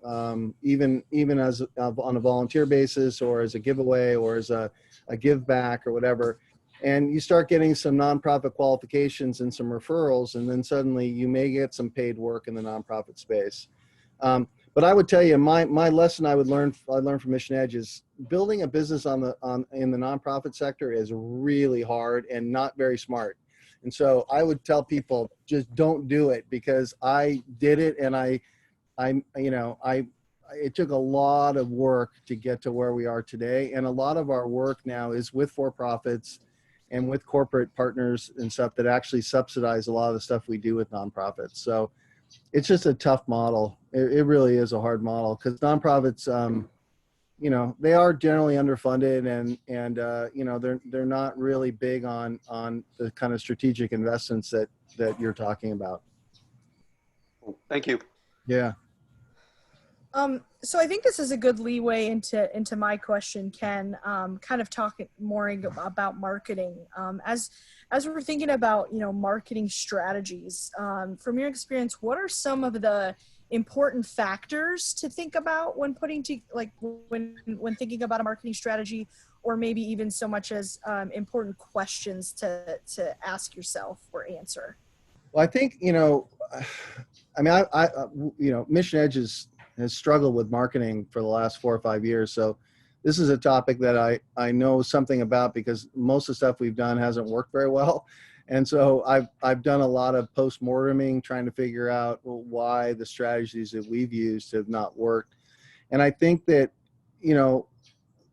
even as on a volunteer basis, or as a giveaway, or as a give back, or whatever. And you start getting some nonprofit qualifications and some referrals, and then suddenly you may get some paid work in the nonprofit space. But I would tell you, my lesson I learned from Mission Edge is building a business in the nonprofit sector is really hard and not very smart. And so I would tell people, just don't do it, because I did it, and it took a lot of work to get to where we are today. And a lot of our work now is with for-profits and with corporate partners and stuff that actually subsidize a lot of the stuff we do with nonprofits. So it's just a tough model. It really is a hard model, because nonprofits, you know, they are generally underfunded, and you know, they're not really big on the kind of strategic investments that you're talking about. Thank you. Yeah. So I think this is a good leeway into my question, Ken. Kind of talking more about marketing. As we're thinking about marketing strategies, from your experience, what are some of the important factors to think about when when thinking about a marketing strategy, or maybe even so much as important questions to ask yourself or answer? Well, I think, I mean, Mission Edge has struggled with marketing for the last 4 or 5 years. So this is a topic that I know something about, because most of the stuff we've done hasn't worked very well. And so I've done a lot of post-morteming, trying to figure out why the strategies that we've used have not worked. And I think that,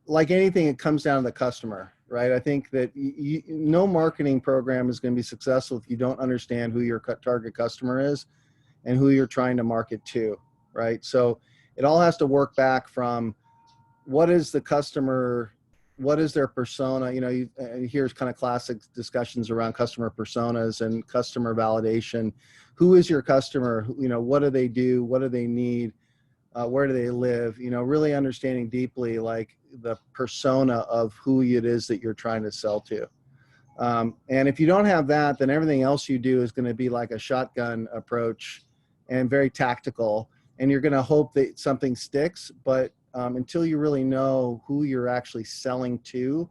like anything, it comes down to the customer, right? I think that no marketing program is going to be successful if you don't understand who your target customer is and who you're trying to market to, right? So it all has to work back from what is the customer, what is their persona? You hear kind of classic discussions around customer personas and customer validation. Who is your customer? What do they do? What do they need? Where do they live? Really understanding deeply like the persona of who it is that you're trying to sell to. And if you don't have that, then everything else you do is going to be like a shotgun approach and very tactical. And you're going to hope that something sticks. But until you really know who you're actually selling to,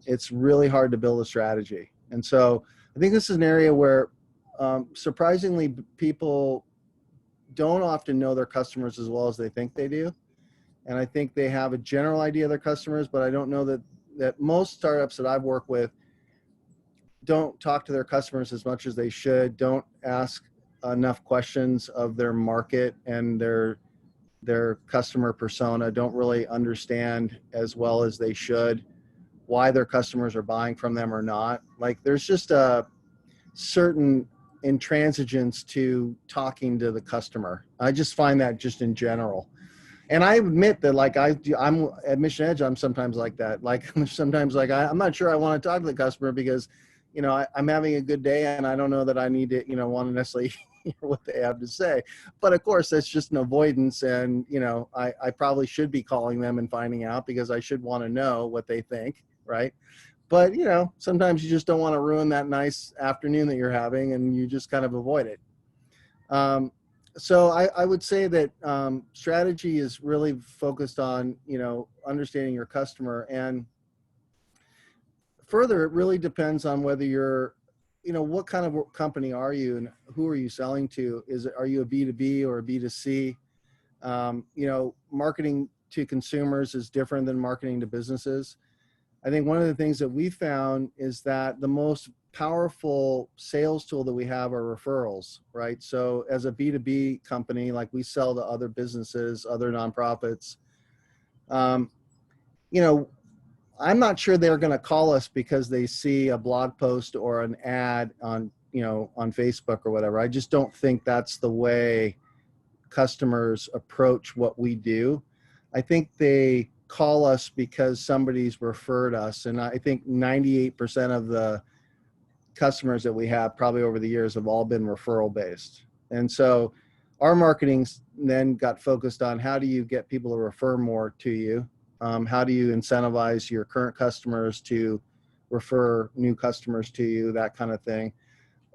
it's really hard to build a strategy. And so I think this is an area where surprisingly people don't often know their customers as well as they think they do. And I think they have a general idea of their customers, but I don't know that most startups that I've worked with don't talk to their customers as much as they should, don't ask enough questions of their market and their customer persona, don't really understand as well as they should why their customers are buying from them or not. Like there's just a certain intransigence to talking to the customer. I just find that just in general. And I admit that I'm at Mission Edge, I'm sometimes like that. Like sometimes I'm not sure I want to talk to the customer because, I'm having a good day and I don't know that I need to, want to necessarily hear what they have to say. But of course, that's just an avoidance. And, I probably should be calling them and finding out because I should want to know what they think, right? But, sometimes you just don't want to ruin that nice afternoon that you're having and you just kind of avoid it. So I would say that strategy is really focused on, understanding your customer. And further, it really depends on whether you're, what kind of company are you and who are you selling to? Are you a B2B or a B2C? Marketing to consumers is different than marketing to businesses. I think one of the things that we found is that the most powerful sales tool that we have are referrals, right? So as a B2B company, like we sell to other businesses, other nonprofits, I'm not sure they're going to call us because they see a blog post or an ad on Facebook or whatever. I just don't think that's the way customers approach what we do. I think they call us because somebody's referred us. And I think 98% of the customers that we have probably over the years have all been referral based. And so our marketing then got focused on how do you get people to refer more to you? How do you incentivize your current customers to refer new customers to you, that kind of thing.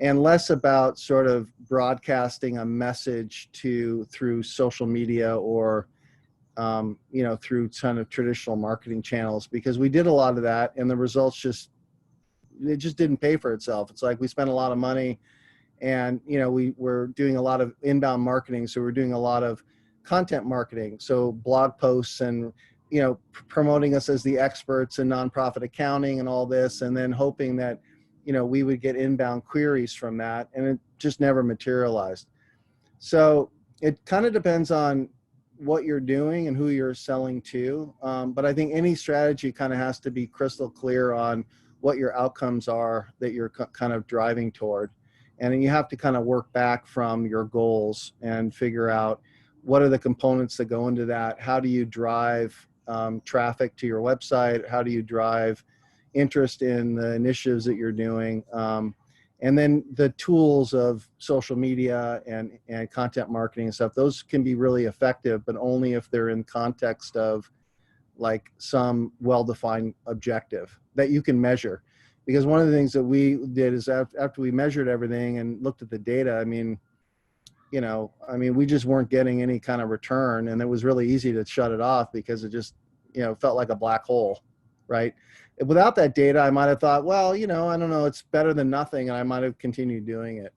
And less about sort of broadcasting a message through social media or through kind of traditional marketing channels, because we did a lot of that and the results just didn't pay for itself. It's like we spent a lot of money and, we were doing a lot of inbound marketing. So we're doing a lot of content marketing. So blog posts and, promoting us as the experts in nonprofit accounting and all this, and then hoping that, we would get inbound queries from that. And it just never materialized. So it kind of depends on what you're doing and who you're selling to. But I think any strategy kind of has to be crystal clear on what your outcomes are that you're kind of driving toward. And then you have to kind of work back from your goals and figure out what are the components that go into that. How do you drive traffic to your website? How do you drive interest in the initiatives that you're doing? And then the tools of social media and content marketing and stuff, those can be really effective, but only if they're in context of like some well-defined objective that you can measure. Because one of the things that we did is after we measured everything and looked at the data, I mean, we just weren't getting any kind of return, and it was really easy to shut it off because it just, felt like a black hole, right? Without that data, I might have thought, well, I don't know, it's better than nothing, and I might have continued doing it.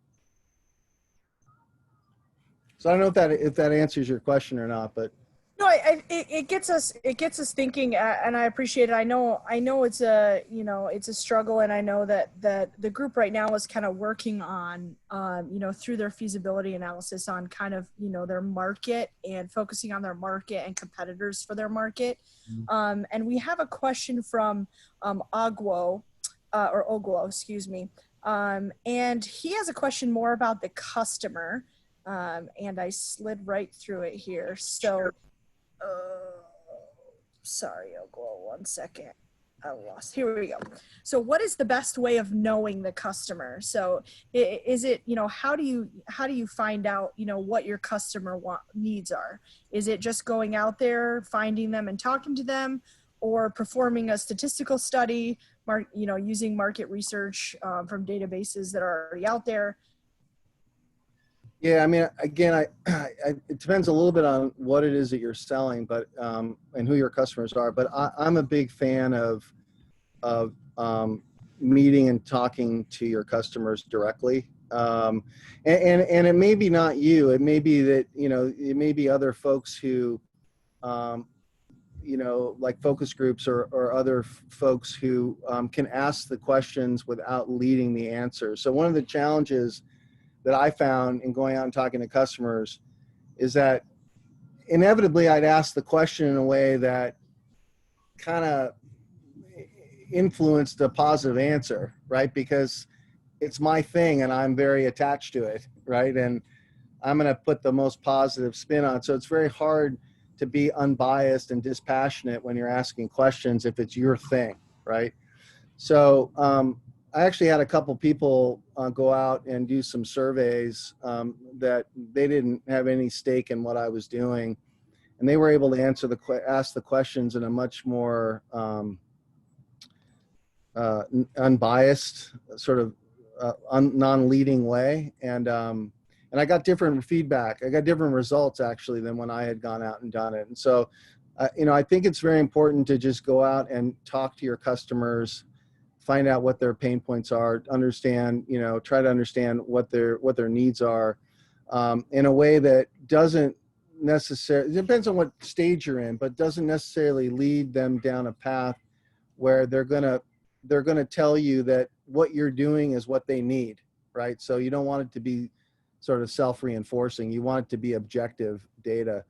So I don't know if that answers your question or not, but No, it gets us thinking, and I appreciate it. I know it's a struggle, and I know that the group right now is kind of working on through their feasibility analysis on kind of their market and focusing on their market and competitors for their market. And we have a question from Ogwo, excuse me, and he has a question more about the customer, and I slid right through it here. So. Sorry, I'll go 1 second. I lost. Here we go. So what is the best way of knowing the customer? So is it, how do you find out, what your customer needs are? Is it just going out there, finding them and talking to them, or performing a statistical study, using market research from databases that are already out there? Yeah, I mean, again, it depends a little bit on what it is that you're selling, but and who your customers are. But I'm a big fan of meeting and talking to your customers directly. And it may be not you. It may be that it may be other folks who, like focus groups or other folks who can ask the questions without leading the answer. So one of the challenges that I found in going out and talking to customers is that inevitably I'd ask the question in a way that kind of influenced a positive answer, right? Because it's my thing and I'm very attached to it, right? And I'm going to put the most positive spin on it. So it's very hard to be unbiased and dispassionate when you're asking questions if it's your thing, right? So I actually had a couple people go out and do some surveys that they didn't have any stake in what I was doing, and they were able to ask the questions in a much more unbiased, sort of non-leading way, and I got different feedback. I got different results actually than when I had gone out and done it. And so, I think it's very important to just go out and talk to your customers, find out what their pain points are, understand, try to understand what their needs are, in a way that doesn't necessarily, it depends on what stage you're in, but doesn't necessarily lead them down a path where they're gonna tell you that what you're doing is what they need, right? So you don't want it to be sort of self-reinforcing. You want it to be objective data.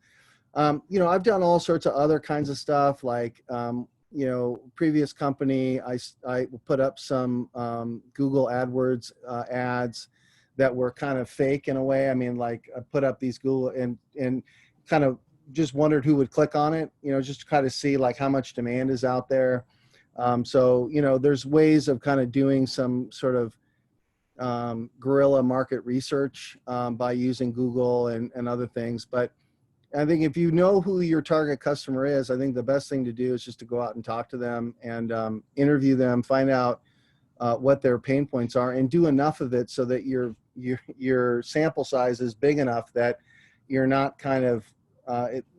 I've done all sorts of other kinds of stuff, like previous company, I put up some Google AdWords ads that were kind of fake in a way. I mean, like I put up these Google and kind of just wondered who would click on it, just to kind of see like how much demand is out there. So, there's ways of kind of doing some sort of guerrilla market research by using Google and other things. But I think if you know who your target customer is, I think the best thing to do is just to go out and talk to them and interview them, find out what their pain points are, and do enough of it so that your sample size is big enough that you're not kind of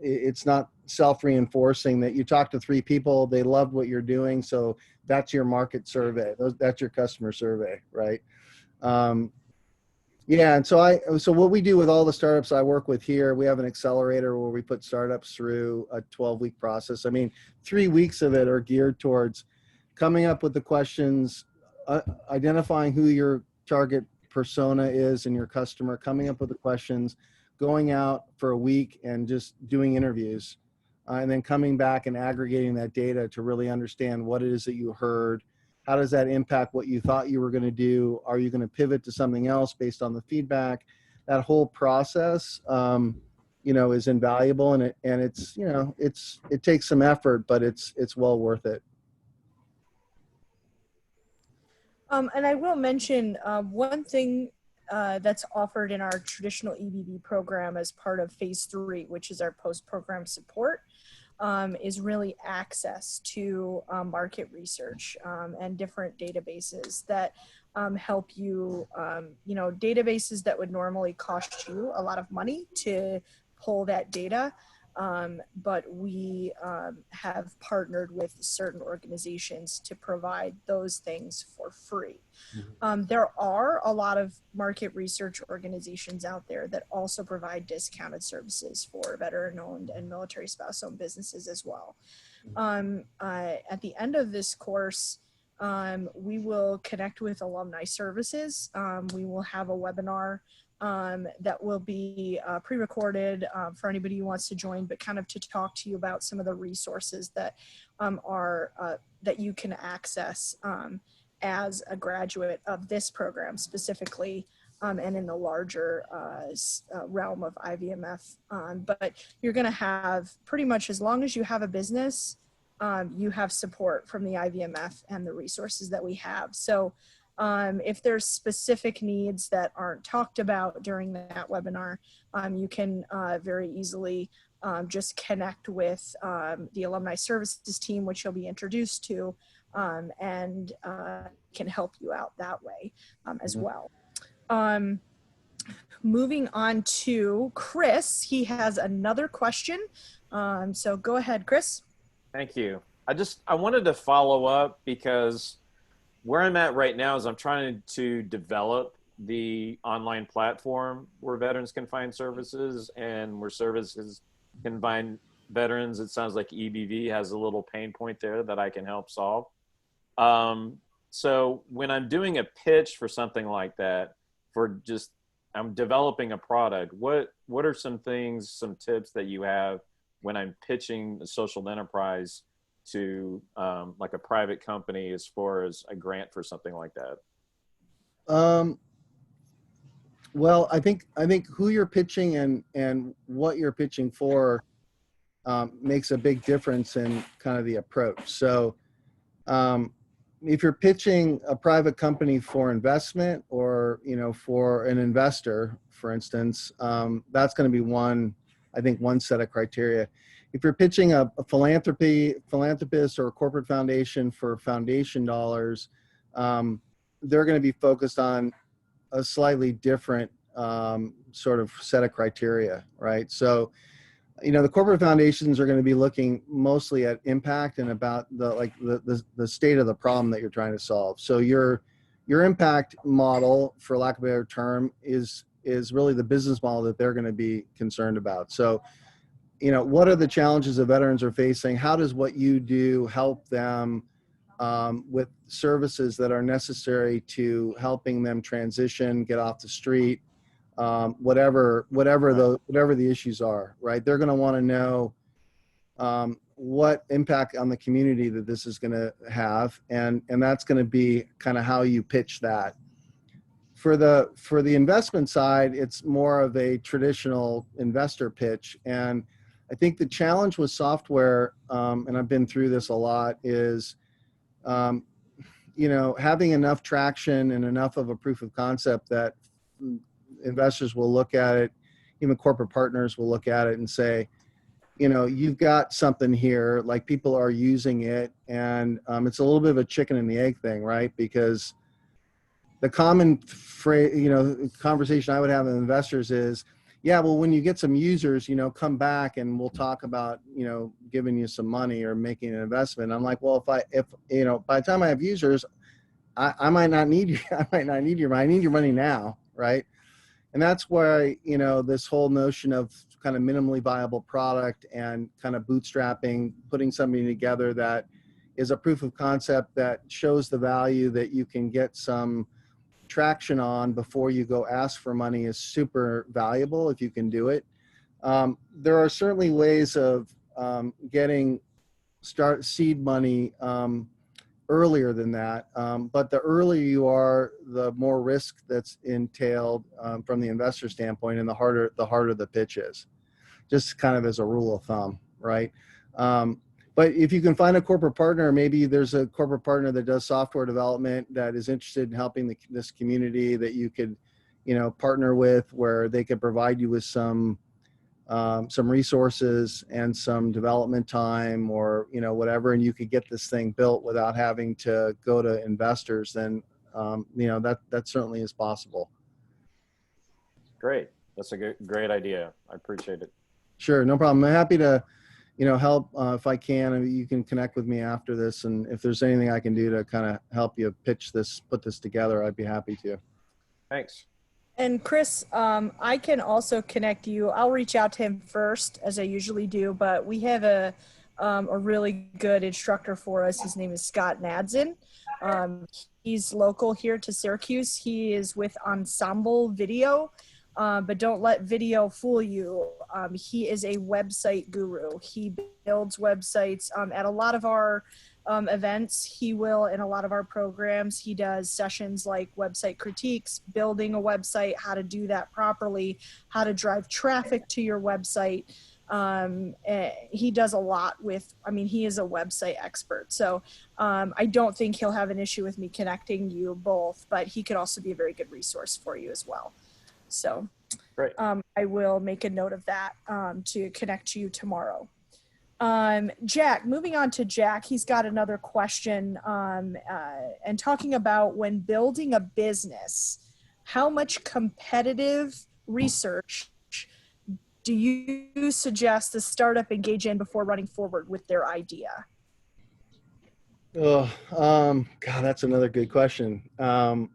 it's not self-reinforcing, that you talk to 3 people, they loved what you're doing, so that's your market survey, that's your customer survey, right? Yeah, and so what we do with all the startups I work with here, we have an accelerator where we put startups through a 12-week process. I mean, 3 weeks of it are geared towards coming up with the questions, identifying who your target persona is and your customer, coming up with the questions, going out for a week and just doing interviews, and then coming back and aggregating that data to really understand what it is that you heard. How does that impact what you thought you were going to do? Are you going to pivot to something else based on the feedback? That whole process, is invaluable, and it takes some effort, but it's well worth it. And I will mention one thing that's offered in our traditional EBB program as part of phase 3, which is our post-program support, is really access to market research and different databases that help you, databases that would normally cost you a lot of money to pull that data. But we have partnered with certain organizations to provide those things for free. There are a lot of market research organizations out there that also provide discounted services for veteran-owned and military spouse-owned businesses as well. At the end of this course, we will connect with alumni services. We will have a webinar that will be pre-recorded for anybody who wants to join, but kind of to talk to you about some of the resources that that you can access as a graduate of this program specifically, and in the larger realm of IVMF. But you're going to have pretty much, as long as you have a business, you have support from the IVMF and the resources that we have. So if there's specific needs that aren't talked about during that webinar, you can very easily just connect with the alumni services team, which you'll be introduced to, and can help you out that way as well. Moving on to Chris, he has another question. So go ahead, Chris. Thank you. I wanted to follow up because where I'm at right now is I'm trying to develop the online platform where veterans can find services and where services can find veterans. It sounds like EBV has a little pain point there that I can help solve. So when I'm doing a pitch for something like that, I'm developing a product, what are some things, some tips that you have when I'm pitching a social enterprise to like a private company as far as a grant for something like that? Well, I think who you're pitching and what you're pitching for makes a big difference in kind of the approach. So if you're pitching a private company for investment or, for an investor, for instance, that's going to be one set of criteria. If you're pitching a philanthropist or a corporate foundation for foundation dollars, they're going to be focused on a slightly different sort of set of criteria, right? So, the corporate foundations are going to be looking mostly at impact and about the state of the problem that you're trying to solve. So your impact model, for lack of a better term, is really the business model that they're going to be concerned about. So, what are the challenges that veterans are facing? How does what you do help them with services that are necessary to helping them transition, get off the street, whatever the issues are, right? They're going to want to know what impact on the community that this is going to have, and that's going to be kind of how you pitch that. For the investment side, it's more of a traditional investor pitch, and I think the challenge with software, and I've been through this a lot, is having enough traction and enough of a proof of concept that investors will look at it, even corporate partners will look at it and say, you've got something here, like people are using it, and it's a little bit of a chicken and the egg thing, right? Because the common conversation I would have with investors is, yeah, well, when you get some users, come back and we'll talk about, giving you some money or making an investment. I'm like, well, if by the time I have users, I might not need you. I need your money now, right? And that's why, this whole notion of kind of minimally viable product and kind of bootstrapping, putting something together that is a proof of concept that shows the value that you can get some traction on before you go ask for money is super valuable if you can do it. There are certainly ways of getting seed money earlier than that, but the earlier you are, the more risk that's entailed from the investor standpoint, and the harder the pitch is, just kind of as a rule of thumb, right? But if you can find a corporate partner, maybe there's a corporate partner that does software development that is interested in helping this community that you could, partner with, where they could provide you with some resources and some development time, or whatever, and you could get this thing built without having to go to investors. Then that certainly is possible. Great. That's a great idea. I appreciate it. Sure, no problem. I'm happy to help if I can. I mean, you can connect with me after this, and if there's anything I can do to kind of help you put this together, I'd be happy to. Thanks. And Chris, I can also connect you. I'll reach out to him first, as I usually do, but we have a really good instructor for us. His name is Scott Nadzen. He's local here to Syracuse. He is with Ensemble Video, but don't let video fool you. He is a website guru. He builds websites at a lot of our events. He will in a lot of our programs. He does sessions like website critiques, building a website, how to do that properly, how to drive traffic to your website. He does a lot with, he is a website expert. So I don't think he'll have an issue with me connecting you both, but he could also be a very good resource for you as well. So Great. I will make a note of that to connect you tomorrow. Jack, moving on to Jack, he's got another question and talking about when building a business, how much competitive research do you suggest the startup engage in before running forward with their idea? Oh, God, that's another good question. I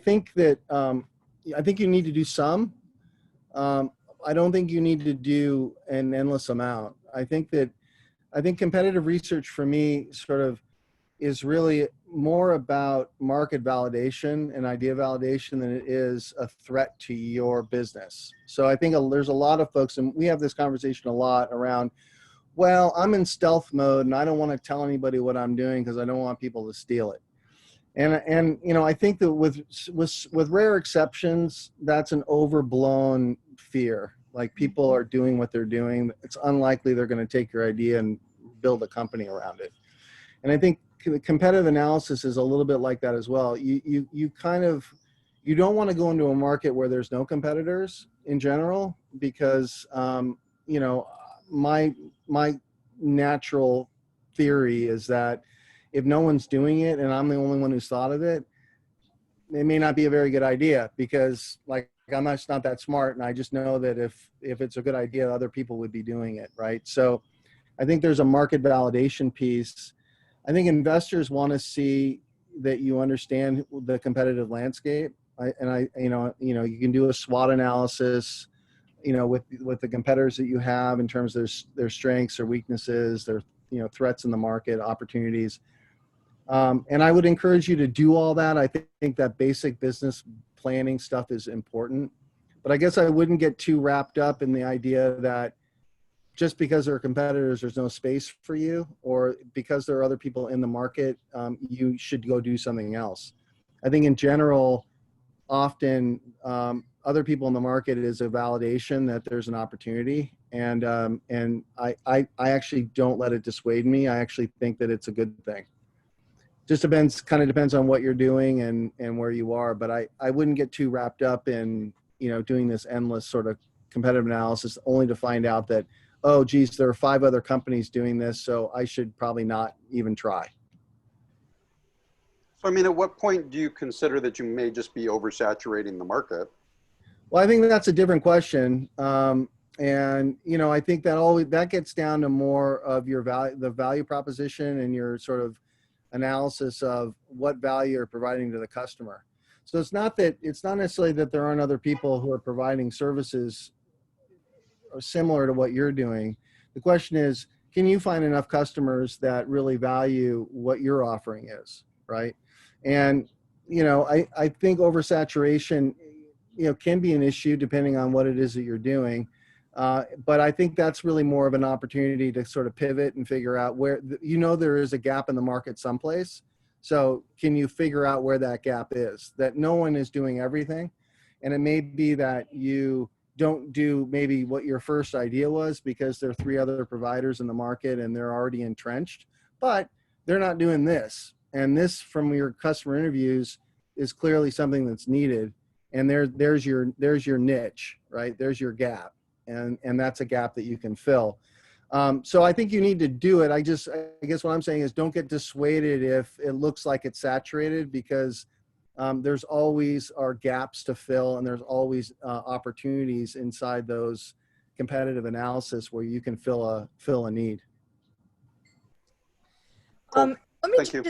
think that I think you need to do some. I don't think you need to do an endless amount. I think competitive research for me sort of is really more about market validation and idea validation than it is a threat to your business. So I think there's a lot of folks, and we have this conversation a lot around, well, I'm in stealth mode and I don't want to tell anybody what I'm doing because I don't want people to steal it. And I think that with rare exceptions, that's an overblown fear. Like, people are doing what they're doing. It's unlikely they're going to take your idea and build a company around it. And I think competitive analysis is a little bit like that as well. You don't want to go into a market where there's no competitors in general, because my natural theory is that if no one's doing it and I'm the only one who's thought of it, it may not be a very good idea, because I'm just not that smart, and I just know that if it's a good idea, other people would be doing it, right? So I think there's a market validation piece. I think investors want to see that you understand the competitive landscape. You can do a SWOT analysis, with the competitors that you have in terms of their strengths or weaknesses, their threats in the market, opportunities. And I would encourage you to do all that. I think that basic business planning stuff is important, but I guess I wouldn't get too wrapped up in the idea that just because there are competitors, there's no space for you, or because there are other people in the market, you should go do something else. I think in general, often other people in the market is a validation that there's an opportunity, and I actually don't let it dissuade me. I actually think that it's a good thing. Just kind of depends on what you're doing and where you are, but I wouldn't get too wrapped up in doing this endless sort of competitive analysis only to find out that, oh geez, there are 5 other companies doing this, so I should probably not even try. So, at what point do you consider that you may just be oversaturating the market? Well, I think that's a different question. And, I think that gets down to more of the value proposition and your sort of analysis of what value you're providing to the customer. So it's not necessarily that there aren't other people who are providing services similar to what you're doing. The question is, can you find enough customers that really value what your offering is, right? And, I think oversaturation, can be an issue depending on what it is that you're doing. But I think that's really more of an opportunity to sort of pivot and figure out where, there is a gap in the market someplace. So can you figure out where that gap is? That no one is doing everything. And it may be that you don't do maybe what your first idea was because there are 3 other providers in the market and they're already entrenched, but they're not doing this. And this, from your customer interviews, is clearly something that's needed. And there's your niche, right? There's your gap, and that's a gap that you can fill. So I think you need to do it. I guess what I'm saying is don't get dissuaded if it looks like it's saturated, because there's always are gaps to fill, and there's always opportunities inside those competitive analysis where you can fill a need. Cool. Let me Thank you.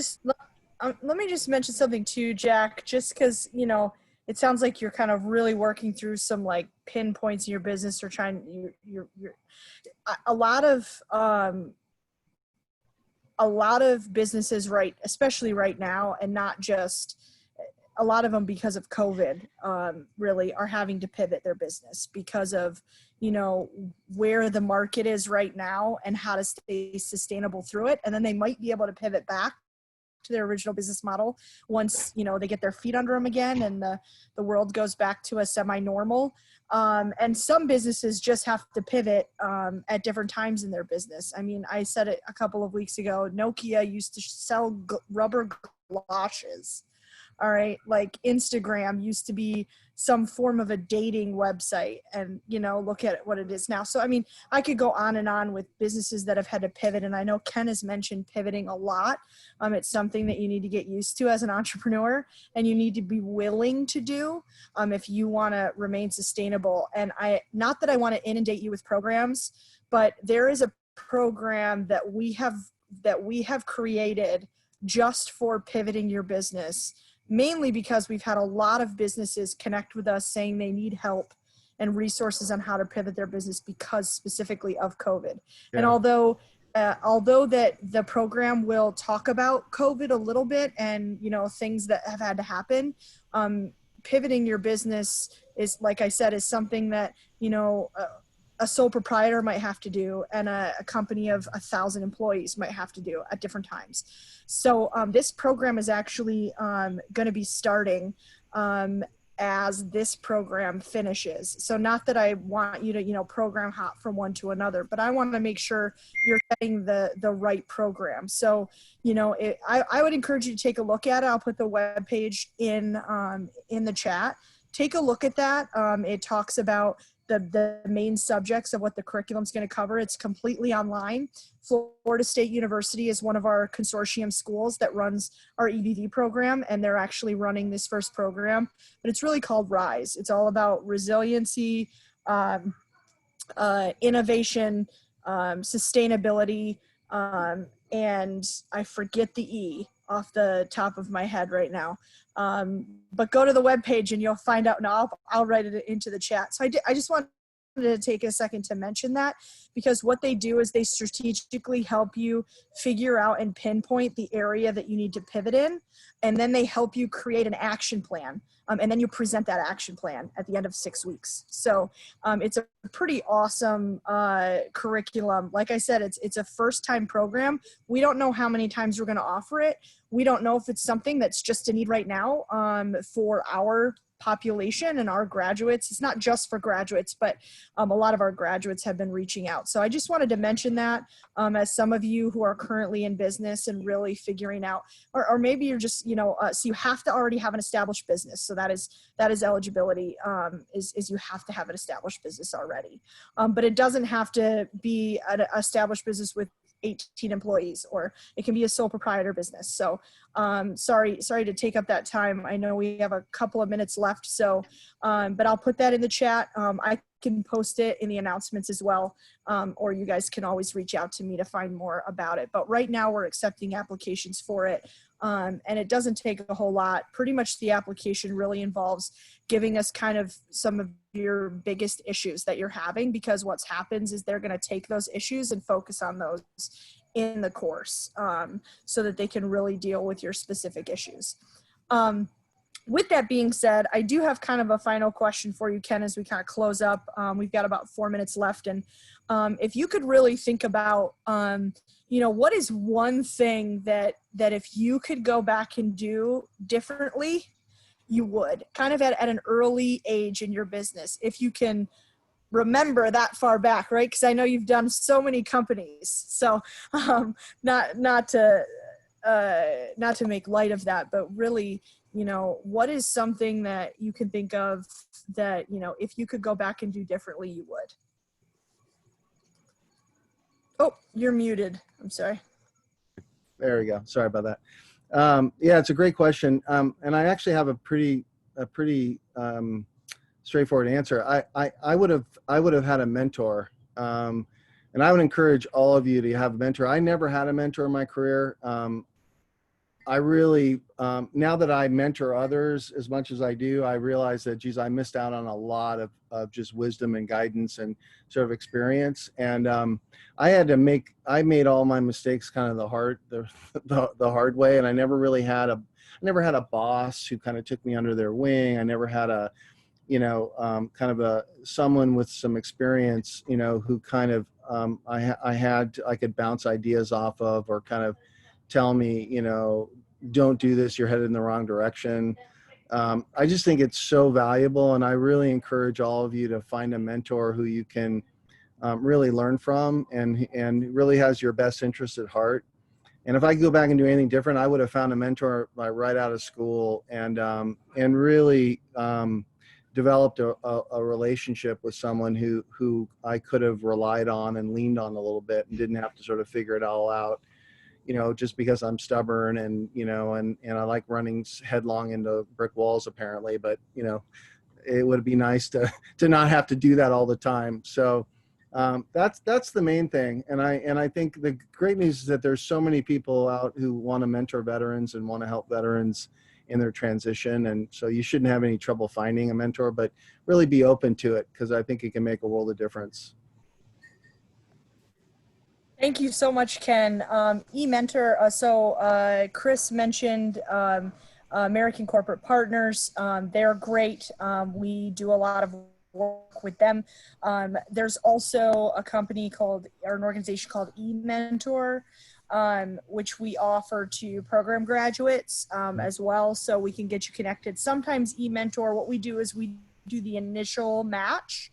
let me just mention something too, Jack, just because, you know, it sounds like you're kind of really working through some like pinpoints in your business, or trying, you're a lot of businesses, right, especially right now, and not just a lot of them because of COVID, really are having to pivot their business because of, you know, where the market is right now and how to stay sustainable through it. And then they might be able to pivot back to their original business model once, you know, they get their feet under them again and the world goes back to a semi-normal. And some businesses just have to pivot at different times in their business. I mean, I said it a couple of weeks ago, Nokia used to sell rubber galoshes. All right. Like Instagram used to be some form of a dating website, and, you know, look at what it is now. So, I mean, I could go on and on with businesses that have had to pivot. And I know Ken has mentioned pivoting a lot. It's something that you need to get used to as an entrepreneur, and you need to be willing to do if you want to remain sustainable. And not that I want to inundate you with programs, but there is a program that we have created just for pivoting your business, mainly because we've had a lot of businesses connect with us saying they need help and resources on how to pivot their business because specifically of COVID. Yeah. And although that the program will talk about COVID a little bit and, you know, things that have had to happen, pivoting your business is, like I said, is something that, you know, a sole proprietor might have to do, and a company of 1,000 employees might have to do at different times. So this program is actually going to be starting as this program finishes. So not that I want you to, you know, program hop from one to another, but I want to make sure you're getting the right program. So, you know, I would encourage you to take a look at it. I'll put the webpage in the chat. Take a look at that. It talks about the main subjects of what the curriculum is going to cover. It's completely online. Florida State University is one of our consortium schools that runs our EBV program, and they're actually running this first program, but it's really called RISE. It's all about resiliency, innovation, sustainability, and I forget the E off the top of my head right now. But go to the webpage and you'll find out, and I'll write it into the chat. So I just wanted to take a second to mention that, because what they do is they strategically help you figure out and pinpoint the area that you need to pivot in, and then they help you create an action plan. And then you present that action plan at the end of 6 weeks. So it's a pretty awesome curriculum. Like I said, it's a first-time program. We don't know how many times we're going to offer it. We don't know if it's something that's just a need right now for our population and our graduates. It's not just for graduates, but a lot of our graduates have been reaching out. So I just wanted to mention that as some of you who are currently in business and really figuring out, or maybe you're just, you know, so you have to already have an established business. So that is eligibility, is you have to have an established business already. But it doesn't have to be an established business with 18 employees, or it can be a sole proprietor business. So sorry to take up that time. I know we have a couple of minutes left, so but I'll put that in the chat. I can post it in the announcements as well, or you guys can always reach out to me to find more about it. But right now we're accepting applications for it, and it doesn't take a whole lot. Pretty much the application really involves giving us kind of some of your biggest issues that you're having, because what's happens is they're going to take those issues and focus on those in the course, so that they can really deal with your specific issues. With that being said, I do have kind of a final question for you, Ken, as we kind of close up. We've got about 4 minutes left. And if you could really think about, you know, what is one thing that if you could go back and do differently, you would, kind of at an early age in your business, if you can remember that far back, right? Because I know you've done so many companies. So not to make light of that, but really, what is something that you can think of that, if you could go back and do differently, you would? Oh, you're muted. I'm sorry. There we go. Sorry about that. Yeah, it's a great question. And I actually have a pretty straightforward answer. I would have had a mentor. And I would encourage all of you to have a mentor. I never had a mentor in my career. I really, now that I mentor others as much as I do, I realize that, geez, I missed out on a lot of just wisdom and guidance and sort of experience. And I made all my mistakes kind of the hard way. And I never really had a boss who kind of took me under their wing. I never had kind of someone with some experience, who kind of, I could bounce ideas off of, or kind of tell me, don't do this, you're headed in the wrong direction. I just think it's so valuable. And I really encourage all of you to find a mentor who you can really learn from and really has your best interest at heart. And if I could go back and do anything different, I would have found a mentor right out of school and really developed a relationship with someone who I could have relied on and leaned on a little bit and didn't have to sort of figure it all out, just because I'm stubborn and I like running headlong into brick walls apparently, but it would be nice to not have to do that all the time. So that's the main thing. And I think the great news is that there's so many people out who want to mentor veterans and want to help veterans in their transition. And so you shouldn't have any trouble finding a mentor, but really be open to it, because I think it can make a world of difference. Thank you so much, Ken. eMentor, so Chris mentioned American Corporate Partners. They're great. We do a lot of work with them. There's also a company or an organization called eMentor, which we offer to program graduates as well, so we can get you connected. Sometimes eMentor, what we do is we do the initial match,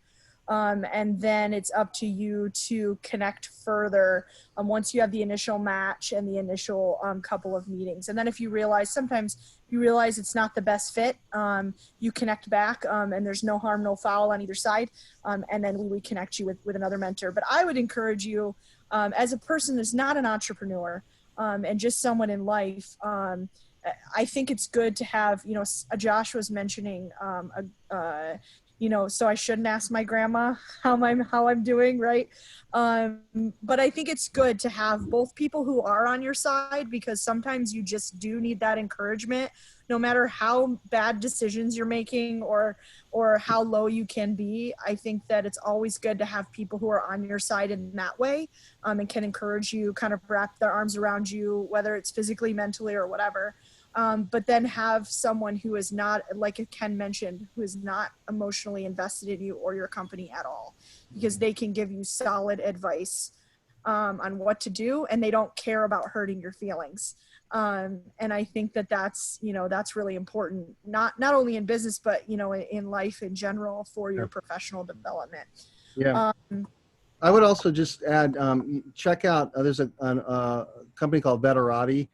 and then it's up to you to connect further once you have the initial match and the initial couple of meetings. And then if you realize, sometimes you realize it's not the best fit, you connect back, and there's no harm, no foul on either side, and then we would connect you with another mentor. But I would encourage you, as a person that's not an entrepreneur, and just someone in life, I think it's good to have, Josh was mentioning, so I shouldn't ask my grandma how I'm doing, right? But I think it's good to have both people who are on your side, because sometimes you just do need that encouragement, no matter how bad decisions you're making or how low you can be. I think that it's always good to have people who are on your side in that way, and can encourage you, kind of wrap their arms around you, whether it's physically, mentally, or whatever. But then have someone who is not, like Ken mentioned, who is not emotionally invested in you or your company at all, because they can give you solid advice on what to do, and they don't care about hurting your feelings. And I think that's really important, not only in business, but, in life in general, for your professional development. Yeah. I would also just add, check out, there's a company called Veterati,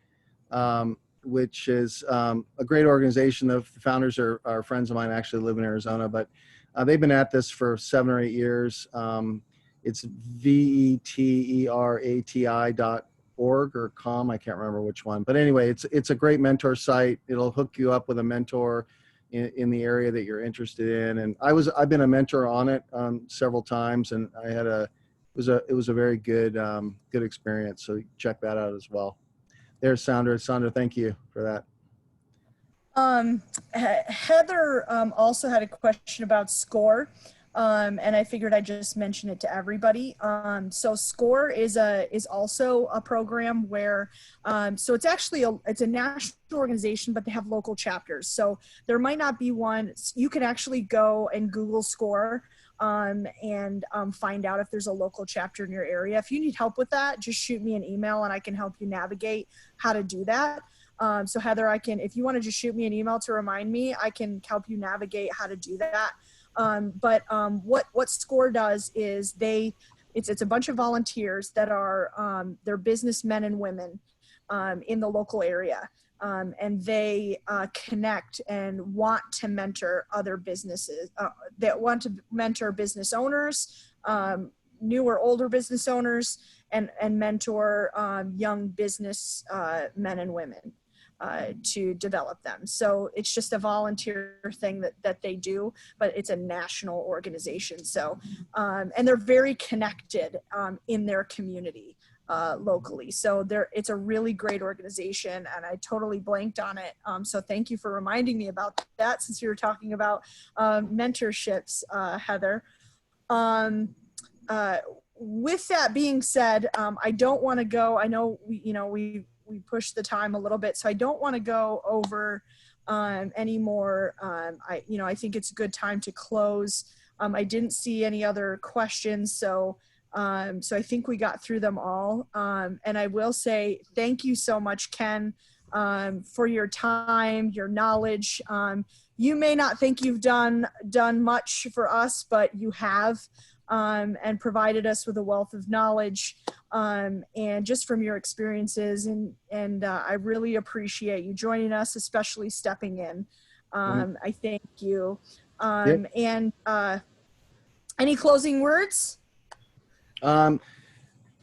which is a great organization. The founders are friends of mine, actually live in Arizona, but they've been at this for 7 or 8 years. It's veterati.org or com. I can't remember which one, but anyway, it's a great mentor site. It'll hook you up with a mentor in the area that you're interested in. And I've been a mentor on it several times, and it was a very good experience. So check that out as well. There's Sandra. Sandra, thank you for that. Heather also had a question about SCORE, and I figured I'd just mention it to everybody. So SCORE is also a program where, so it's actually it's a national organization, but they have local chapters. So there might not be one. You can actually go and Google SCORE and find out if there's a local chapter in your area. If you need help with that, just shoot me an email and I can help you navigate how to do that. So Heather, if you want to just shoot me an email to remind me, I can help you navigate how to do that. What SCORE does is it's a bunch of volunteers that are they're businessmen and women in the local area. And they connect and want to mentor other businesses that want to mentor business owners, new or older business owners, and mentor young business men and women to develop them. So it's just a volunteer thing that they do, but it's a national organization. So, and they're very connected in their community. Locally. So it's a really great organization, and I totally blanked on it. So thank you for reminding me about that, since we were talking about mentorships, Heather. With that being said, I don't want to go, I know we pushed the time a little bit, so I don't want to go over any more. I think it's a good time to close. I didn't see any other questions, so I think we got through them all. And I will say thank you so much, Ken, for your time, your knowledge. You may not think you've done much for us, but you have, and provided us with a wealth of knowledge, and just from your experiences. And I really appreciate you joining us, especially stepping in. I thank you. And any closing words?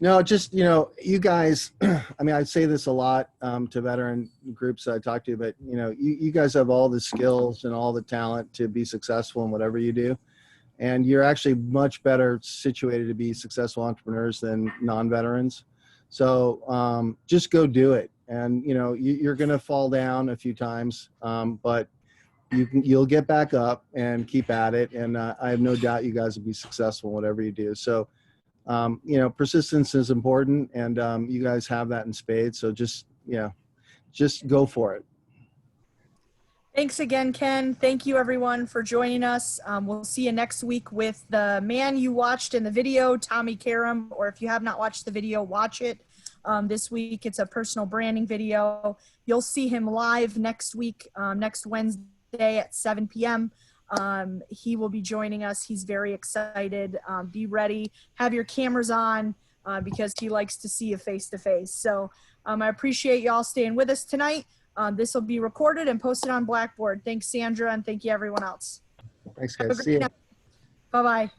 No, just, you guys, I mean, I say this a lot to veteran groups that I talk to, but, you guys have all the skills and all the talent to be successful in whatever you do. And you're actually much better situated to be successful entrepreneurs than non-veterans. So just go do it. And, you're going to fall down a few times, but you'll get back up and keep at it. And I have no doubt you guys will be successful in whatever you do. So, persistence is important, and you guys have that in spades. So just go for it. Thanks again, Ken. Thank you, everyone, for joining us. We'll see you next week with the man you watched in the video, Tommy Karam, or if you have not watched the video, watch it. This week, it's a personal branding video. You'll see him live next week, next Wednesday at 7 p.m. He will be joining us. He's very excited. Be ready. Have your cameras on because he likes to see you face to face. So I appreciate y'all staying with us tonight. This will be recorded and posted on Blackboard. Thanks, Sandra, and thank you, everyone else. Thanks, guys. See you. Bye-bye.